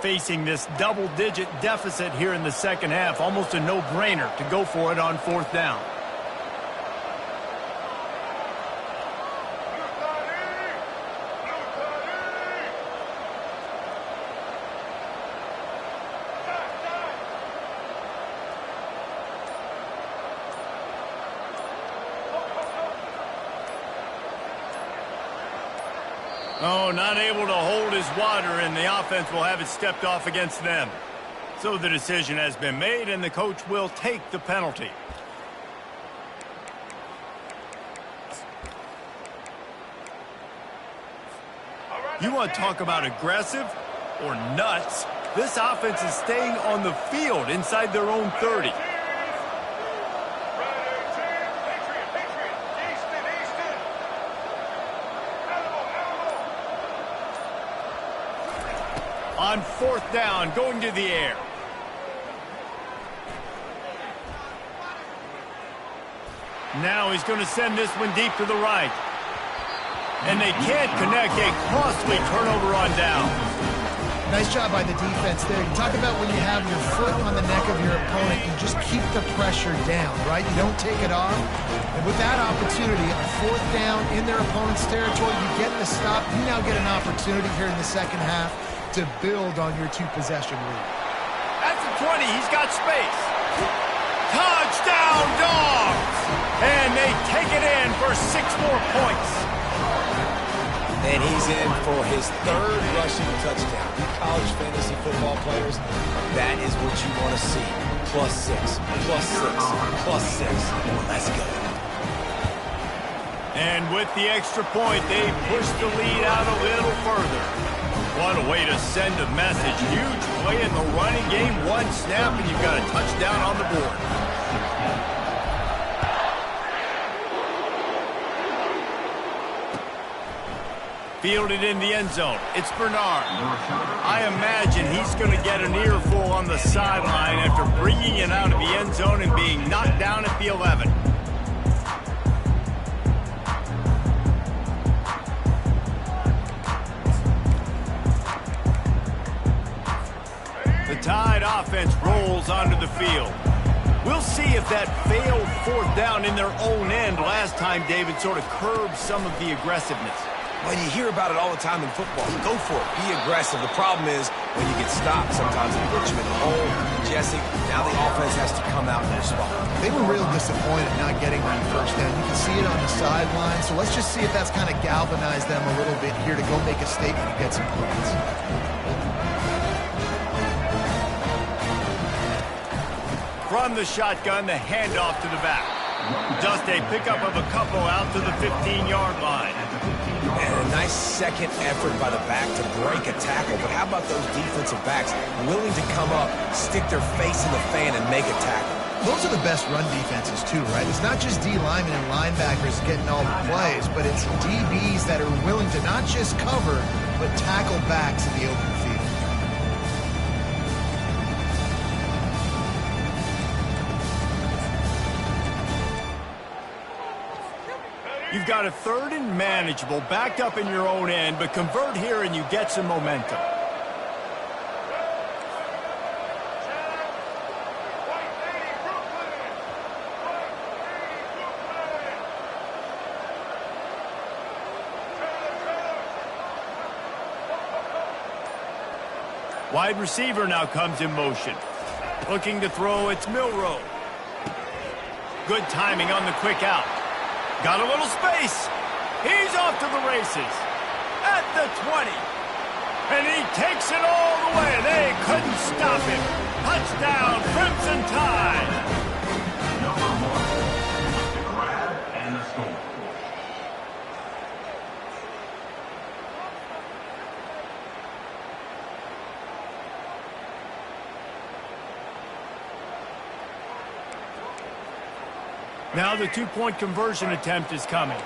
Facing this double-digit deficit here in the second half, almost a no-brainer to go for it on 4th down. Oh, not able to hold his water, and the offense will have it stepped off against them. So the decision has been made, and the coach will take the penalty. You want to talk about aggressive or nuts? This offense is staying on the field inside their own 30. On 4th down, going to the air. Now he's going to send this one deep to the right. And they can't connect. A costly turnover on down. Nice job by the defense there. You talk about when you have your foot on the neck of your opponent, you just keep the pressure down, right? You don't take it off. And with that opportunity, on 4th down in their opponent's territory, you get the stop. You now get an opportunity here in the second half to build on your 2-possession lead. At the 20, he's got space. Touchdown, Dogs! And they take it in for 6 more points. And he's in for his 3rd rushing touchdown. You college fantasy football players, that is what you want to see. +6, +6, +6. Let's go. And with the extra point, they push the lead out a little further. What a way to send a message. Huge play in the running game. 1 snap, and you've got a touchdown on the board. Fielded in the end zone. It's Bernard. I imagine he's going to get an earful on the sideline after bringing it out of the end zone and being knocked down at the 11. The Tide offense rolls onto the field. We'll see if that failed 4th down in their own end last time, David, sort of curbed some of the aggressiveness. Well, you hear about it all the time in football. Go for it. Be aggressive. The problem is when you get stopped, sometimes it puts you in the hole. Jesse, now the offense has to come out and respond. They were real disappointed not getting that 1st down. You can see it on the sideline. So let's just see if that's kind of galvanized them a little bit here to go make a statement and get some points. From the shotgun, the handoff to the back. Just a pickup of a couple out to the 15-yard line. And a nice second effort by the back to break a tackle. But how about those defensive backs willing to come up, stick their face in the fan, and make a tackle? Those are the best run defenses, too, right? It's not just D linemen and linebackers getting all the plays, but it's DBs that are willing to not just cover, but tackle backs in the open field. You've got a 3rd and manageable, backed up in your own end, but convert here and you get some momentum. Wide receiver now comes in motion. Looking to throw, it's Milroe. Good timing on the quick out. Got a little space. He's off to the races. At the 20. And he takes it all the way. They couldn't stop him. Touchdown, Crimson Tide. Number 1, the grab and the score. Now the 2-point conversion attempt is coming.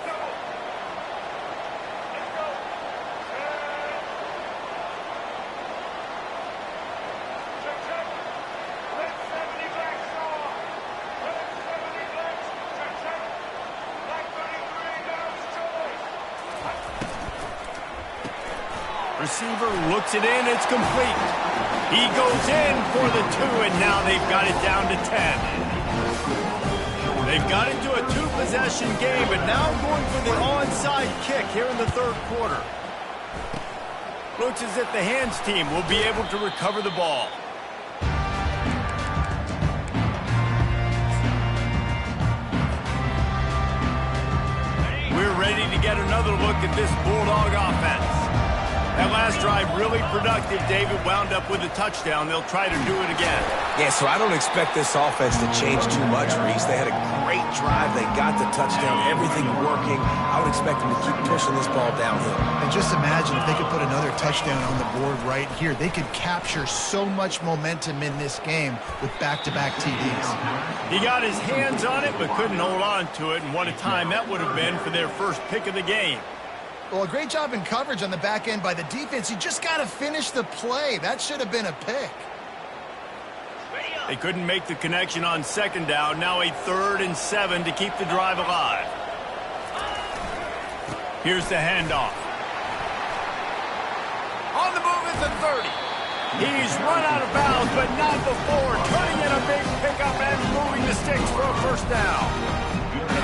Receiver looks it in, it's complete. He goes in for the 2, and now they've got it down to 10. They've got into a 2-possession game, but now going for the onside kick here in the 3rd quarter. Looks as if the hands team will be able to recover the ball. We're ready to get another look at this Bulldog offense. That last drive really productive. David wound up with a touchdown. They'll try to do it again. Yeah, so I don't expect this offense to change too much, Reese. They had a great drive. They got the touchdown, everything working. I would expect them to keep pushing this ball downhill. And just imagine if they could put another touchdown on the board right here. They could capture so much momentum in this game with back-to-back TDs. He got his hands on it, but couldn't hold on to it. And what a time that would have been for their first pick of the game. Well, a great job in coverage on the back end by the defense. You just got to finish the play. That should have been a pick. They couldn't make the connection on second down. Now a 3rd and 7 to keep the drive alive. Here's the handoff. On the move at the 30. He's run out of bounds, but not before. Turning in a big pickup and moving the sticks for a first down.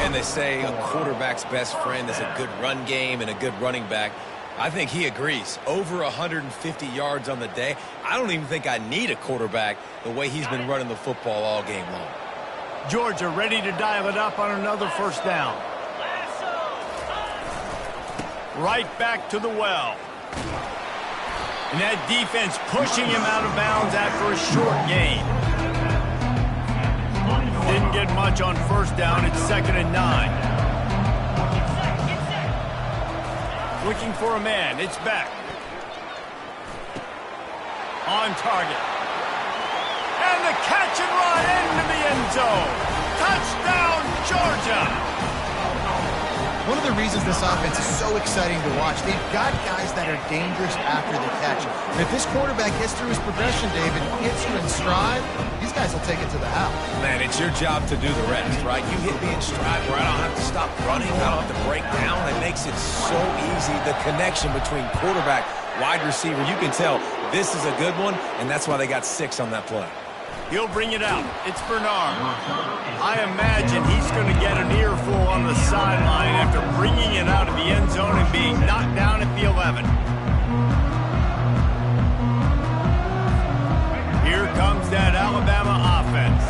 And they say a quarterback's best friend is a good run game and a good running back. I think he agrees. Over 150 yards on the day. I don't even think I need a quarterback the way he's been running the football all game long. Georgia ready to dial it up on another first down. Right back to the well. And that defense pushing him out of bounds after a short gain. Didn't get much on first down. It's 2nd and 9. Looking for a man. It's back. On target. And the catch and run into the end zone. Touchdown, Georgia. One of the reasons this offense is so exciting to watch, they've got guys that are dangerous after the catch. And if this quarterback gets through his progression, David, hits you in stride, these guys will take it to the house. Man, it's your job to do the rest, right? You hit me in stride where I don't have to stop running, I don't have to break down. It makes it so easy. The connection between quarterback, wide receiver, you can tell this is a good one, and that's why they got 6 on that play. He'll bring it out. It's Bernard. I imagine he's going to get an earful on the sideline after bringing it out of the end zone and being knocked down at the 11. Here comes that Alabama offense.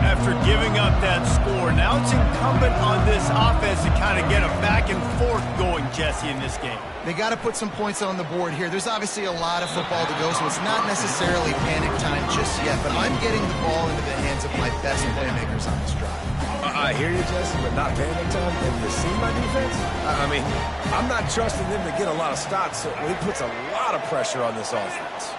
After giving up that score, now it's incumbent on this offense to kind of get a back and forth going, Jesse, in this game. They got to put some points on the board here. There's obviously a lot of football to go, so it's not necessarily panic time just yet, but I'm getting the ball into the hands of my best playmakers on this drive. I hear you, Jesse, but not panic time. Have you seen my defense? I mean, I'm not trusting them to get a lot of stops, so he puts a lot of pressure on this offense.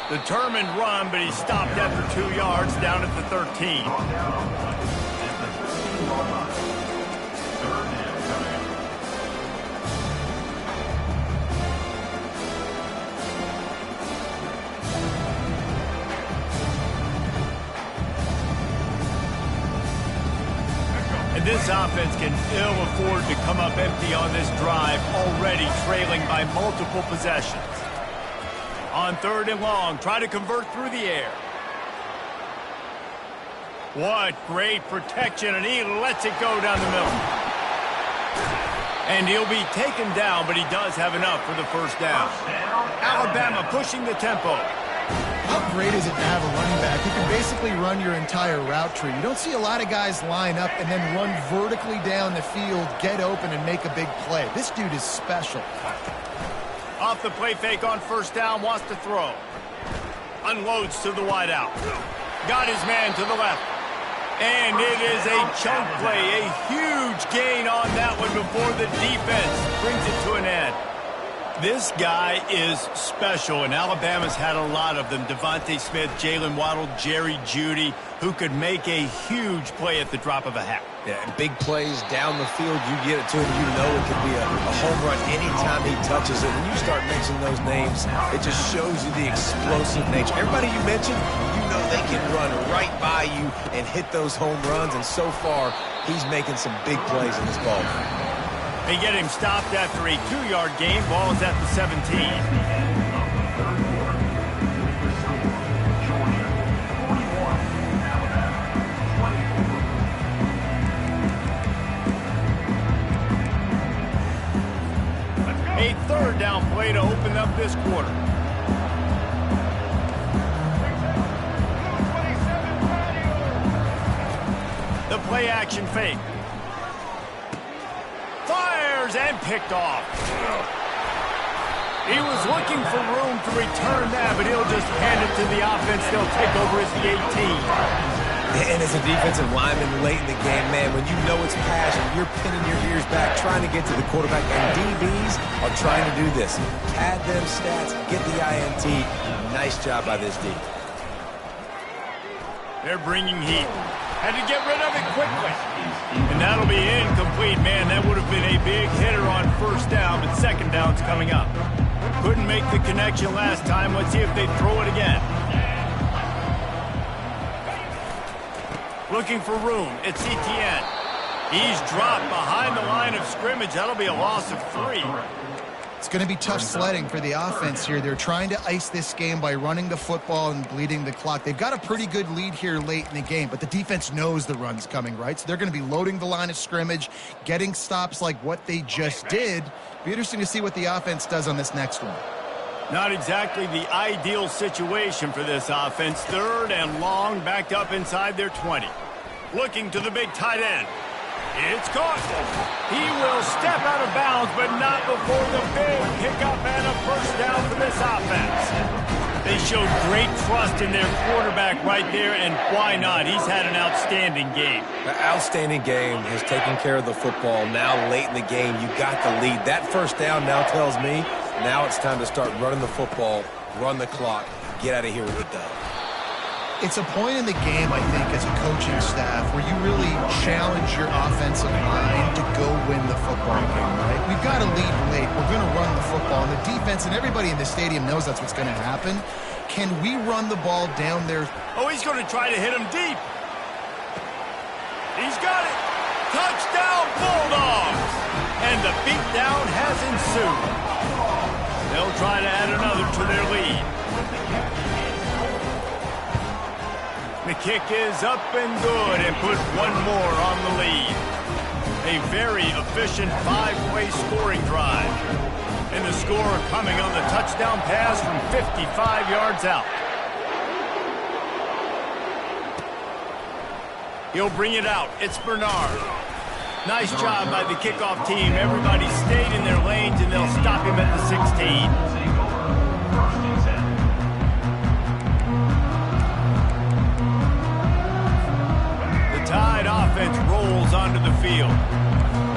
Determined run, but he stopped after 2 yards down at the 13. And this offense can ill afford to come up empty on this drive, already trailing by multiple possessions. On 3rd and long, try to convert through the air. What great protection, and he lets it go down the middle. And he'll be taken down, but he does have enough for the first down. Alabama pushing the tempo. How great is it to have a running back who can basically run your entire route tree? You don't see a lot of guys line up and then run vertically down the field, get open, and make a big play. This dude is special. Off the play fake on first down, wants to throw. Unloads to the wideout. Got his man to the left. And it is a chunk play, a huge gain on that one before the defense brings it to an end. This guy is special, and Alabama's had a lot of them. Devontae Smith, Jalen Waddle, Jerry Jeudy, who could make a huge play at the drop of a hat. Yeah, big plays down the field, you get it to him, you know it could be a home run anytime he touches it. When you start mentioning those names, it just shows you the explosive nature. Everybody you mentioned, you know they can run right by you and hit those home runs, and so far, he's making some big plays in this ball game. They get him stopped after a 2-yard gain. Ball is at the 17. A 3rd down play to open up this quarter. the play-action fake. Fires and picked off. He was looking for room to return that, but he'll just hand it to the offense. They'll take over as the 18. And as a defensive lineman late in the game, man, when you know it's passion, you're pinning your ears back, trying to get to the quarterback, and DBs are trying to do this. Pad them stats, get the INT. Nice job by this D. They're bringing heat. Had to get rid of it quickly. And that'll be incomplete. Man, that would have been a big hitter on first down, but second down's coming up. Couldn't make the connection last time. Let's see if they throw it again. Looking for room. It's Etienne. He's dropped behind the line of scrimmage. That'll be a loss of 3. It's going to be tough sledding for the offense here. They're trying to ice this game by running the football and bleeding the clock. They've got a pretty good lead here late in the game, but the defense knows the run's coming, right? So they're going to be loading the line of scrimmage, getting stops like what they just did. Be interesting to see what the offense does on this next one. Not exactly the ideal situation for this offense. 3rd and long, backed up inside their 20. Looking to the big tight end. It's caught. He will step out of bounds, but not before the big pickup and a first down for this offense. They showed great trust in their quarterback right there, and why not? He's had an outstanding game. An outstanding game, has taken care of the football. Now late in the game, you got the lead. That first down now tells me now it's time to start running the football, run the clock, get out of here with it done. It's a point in the game, I think, as a coaching staff where you really challenge your offensive line to go win the football game, right? We've got to lead late. We're going to run the football. And the defense and everybody in the stadium knows that's what's going to happen. Can we run the ball down there? Oh, he's going to try to hit him deep. He's got it. Touchdown, Bulldogs. And the beatdown has ensued. They'll try to add another to their lead. The kick is up and good and put one more on the lead. A very efficient 5-play scoring drive. And the score coming on the touchdown pass from 55 yards out. He'll bring it out. It's Bernard. Nice job by the kickoff team. Everybody stayed in their lanes, and they'll stop him at the 16. Tide offense rolls onto the field.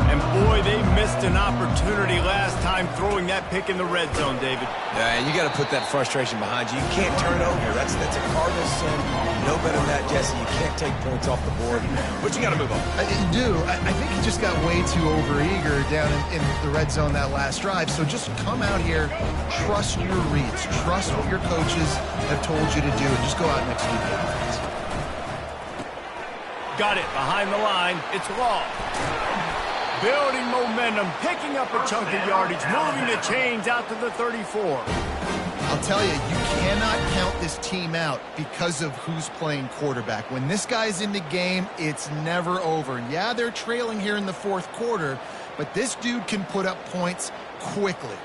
And boy, they missed an opportunity last time throwing that pick in the red zone, David. Yeah, and you got to put that frustration behind you. You can't turn over. That's a cardinal sin. No better than that, Jesse. You can't take points off the board, but you got to move on. You do. I think he just got way too overeager down in the red zone that last drive. So just come out here, trust your reads, trust what your coaches have told you to do, and just go out and execute the offense. Got it behind the line. It's Law. Building momentum, picking up a chunk of yardage, moving the chains out to the 34. I'll tell you, you cannot count this team out because of who's playing quarterback. When this guy's in the game, it's never over. Yeah, they're trailing here in the 4th quarter, but this dude can put up points quickly.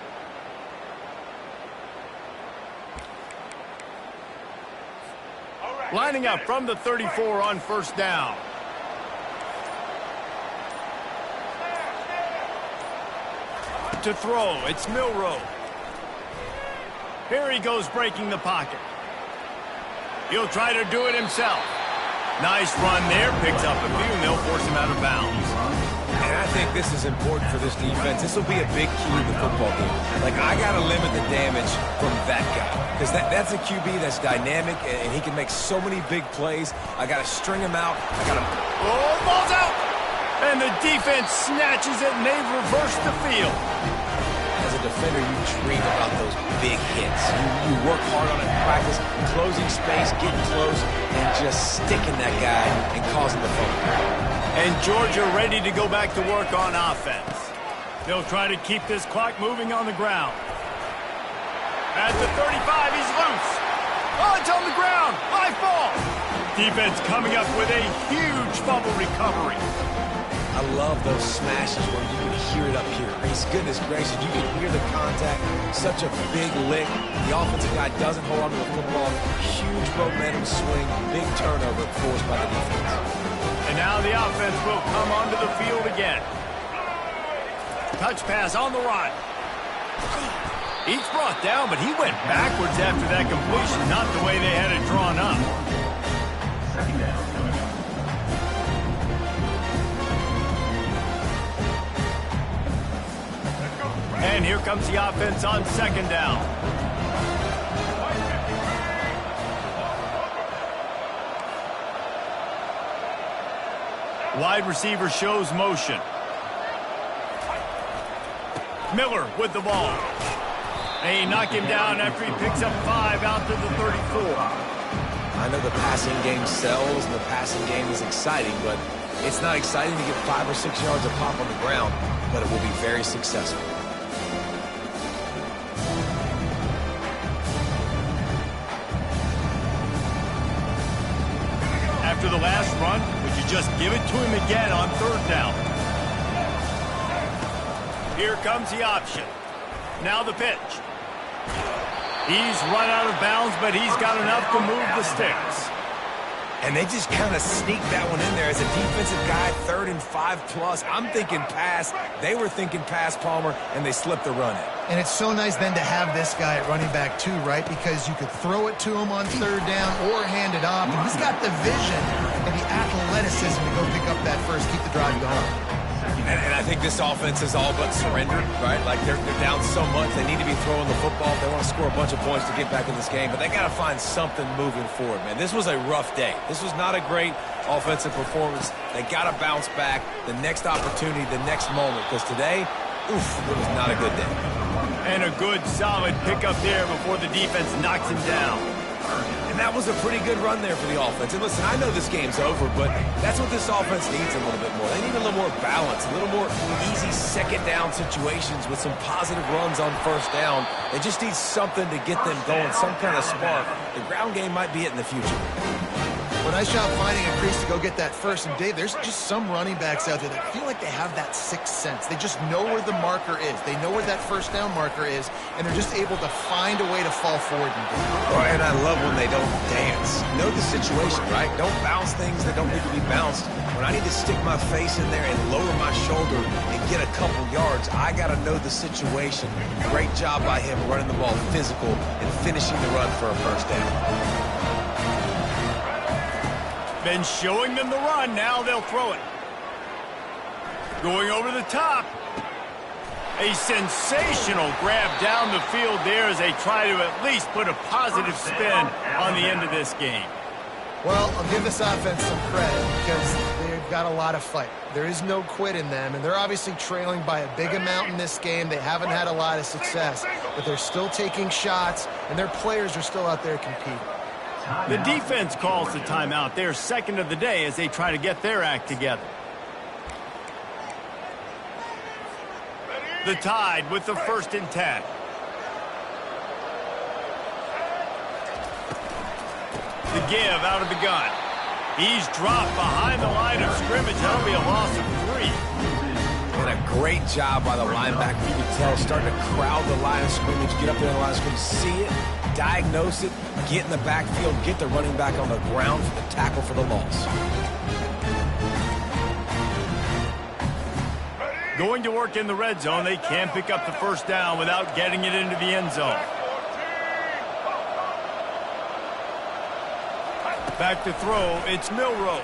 Lining up from the 34 on first down. To throw, it's Milroe. Here he goes breaking the pocket. He'll try to do it himself. Nice run there, picks up a few, and they'll force him out of bounds. And I think this is important for this defense. This will be a big key in the football game. Like, I got to limit the damage from that guy. Because that's a QB that's dynamic, and he can make so many big plays. I got to string him out. I got to... Oh, ball's out! And the defense snatches it, and they've reversed the field. As a defender, you dream about those big hits. You work hard on it in practice, closing space, getting close, and just sticking that guy and causing the fumble. And Georgia ready to go back to work on offense. They'll try to keep this clock moving on the ground. At the 35, he's loose. Oh, it's on the ground. High ball. Defense coming up with a huge fumble recovery. I love those smashes where you can hear it up here. Goodness gracious, you can hear the contact. Such a big lick. The offensive guy doesn't hold on to the football. Huge momentum swing. Big turnover forced by the defense. And And now the offense will come onto the field again. Touch pass on the run. He's brought down, but he went backwards after that completion, not the way they had it drawn up. Second down. And here comes the offense on second down. Wide receiver shows motion. Miller with the ball. They knock him down after he picks up 5 out to the 34. I know the passing game sells and the passing game is exciting, but it's not exciting to get 5 or 6 yards of pop on the ground, but it will be very successful. After the last run, would you just give it to him again on third down? Here comes the option. Now the pitch. He's run out of bounds, but he's got enough to move the sticks. And they just kind of sneaked that one in there as a defensive guy, 3rd and 5+. I'm thinking pass. They were thinking pass, Palmer, and they slipped the run in. And it's so nice then to have this guy at running back too, right? Because you could throw it to him on third down or hand it off. And he's got the vision and the athleticism to go pick up that first, keep the drive going. And I think this offense is all but surrendered, right? Like they're down so much. They need to be throwing the football. They want to score a bunch of points to get back in this game. But they got to find something moving forward, man. This was a rough day. This was not a great offensive performance. They got to bounce back the next opportunity, the next moment. Because today, oof, it was not a good day. And a good, solid pickup there before the defense knocks him down. And that was a pretty good run there for the offense. And listen, I know this game's over, but that's what this offense needs a little bit more. They need a little more balance, a little more easy second down situations with some positive runs on first down. They just need something to get them going, some kind of spark. The ground game might be it in the future. When I shot finding a crease to go get that first, and Dave, there's just some running backs out there that feel like they have that sixth sense. They just know where the marker is. They know where that first down marker is, and they're just able to find a way to fall forward and get it. And I love when they don't dance. Know the situation, right? Don't bounce things that don't need to be bounced. When I need to stick my face in there and lower my shoulder and get a couple yards, I got to know the situation. Great job by him running the ball physical and finishing the run for a first down. Been showing them the run. Now they'll throw it. Going over the top. A sensational grab down the field there as they try to at least put a positive spin on the end of this game. Well, I'll give this offense some credit because they've got a lot of fight. There is no quit in them, and they're obviously trailing by a big amount in this game. They haven't had a lot of success, but they're still taking shots, and their players are still out there competing. The defense calls the timeout. They're second of the day as they try to get their act together. The Tide with the 1st and 10. The give out of the gun. He's dropped behind the line of scrimmage. That'll be a loss of 3. And a great job by the linebacker. You can tell starting to crowd the line of scrimmage, get up there in the line of scrimmage, see it, diagnose it, get in the backfield, get the running back on the ground for the tackle for the loss. Going to work in the red zone. They can't pick up the first down without getting it into the end zone. Back to throw. It's Milroe.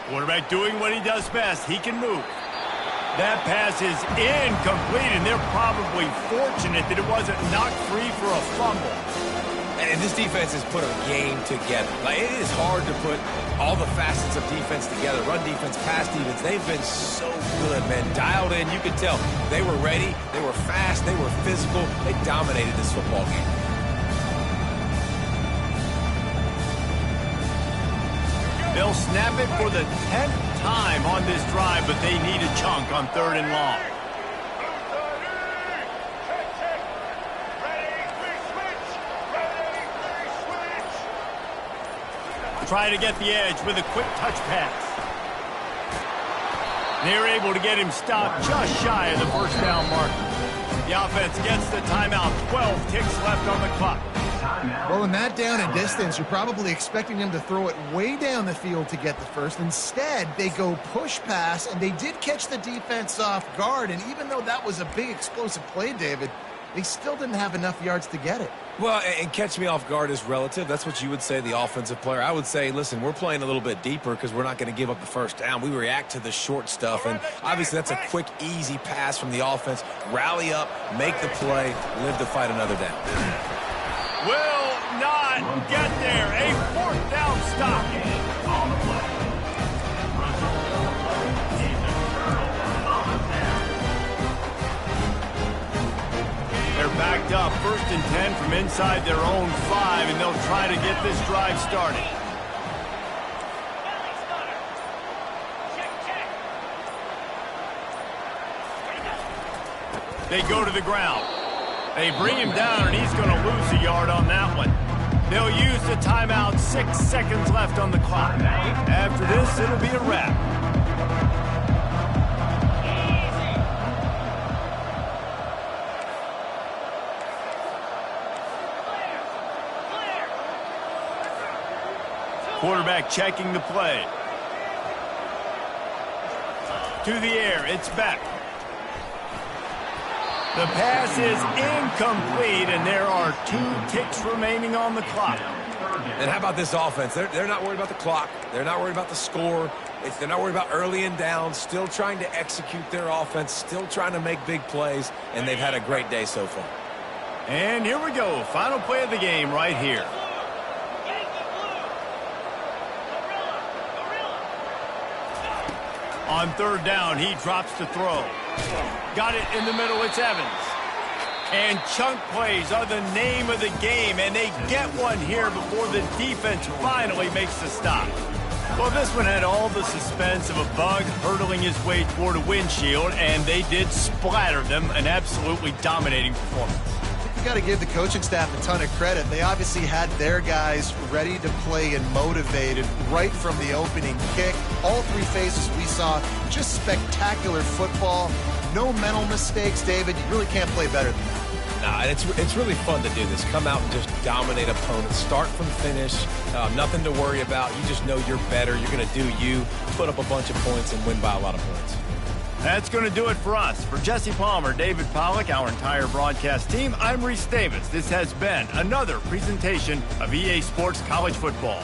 Quarterback doing what he does best. He can move. That pass is incomplete, and they're probably fortunate that it wasn't knocked free for a fumble. And this defense has put a game together. Like, it is hard to put all the facets of defense together. Run defense, pass defense. They've been so good, man. Dialed in. You could tell they were ready. They were fast. They were physical. They dominated this football game. They'll snap it for the 10th time on this drive, but they need a chunk on 3rd and long. Try to get the edge with a quick touch pass. They're able to get him stopped just shy of the first down marker. The offense gets the timeout. 12 ticks left on the clock. Well, in that down and distance, you're probably expecting them to throw it way down the field to get the first. Instead, they go push pass, and they did catch the defense off guard. And even though that was a big explosive play, David, they still didn't have enough yards to get it. Well, and catch me off guard is relative. That's what you would say, the offensive player. I would say, listen, we're playing a little bit deeper because we're not going to give up the first down. We react to the short stuff, and obviously that's a quick, easy pass from the offense. Rally up, make the play, live to fight another down. Will not get there. A fourth down stop. On the play. They're backed up, 1st and 10 from inside their own 5, and they'll try to get this drive started. They go to the ground. They bring him down, and he's going to lose a yard on that one. They'll use the timeout, 6 seconds left on the clock. After this, it'll be a wrap. Quarterback checking the play. To the air, it's Beck. The pass is incomplete, and there are 2 ticks remaining on the clock. And how about this offense? They're not worried about the clock. They're not worried about the score. They're not worried about early and down. Still trying to execute their offense. Still trying to make big plays, and they've had a great day so far. And here we go. Final play of the game right here. On 3rd down, he drops to throw. Got it in the middle, it's Evans. And chunk plays are the name of the game, and they get one here before the defense finally makes the stop. Well, this one had all the suspense of a bug hurtling his way toward a windshield, and they did splatter them, an absolutely dominating performance. You got to give the coaching staff a ton of credit. They obviously had their guys ready to play and motivated right from the opening kick. All 3 phases we saw, just spectacular football. No mental mistakes, David. You really can't play better than that. Nah, and it's really fun to do this. Come out and just dominate opponents. Start from finish. Nothing to worry about. You just know you're better. You're going to do you, put up a bunch of points, and win by a lot of points. That's going to do it for us. For Jesse Palmer, David Pollack, our entire broadcast team, I'm Reese Davis. This has been another presentation of EA Sports College Football.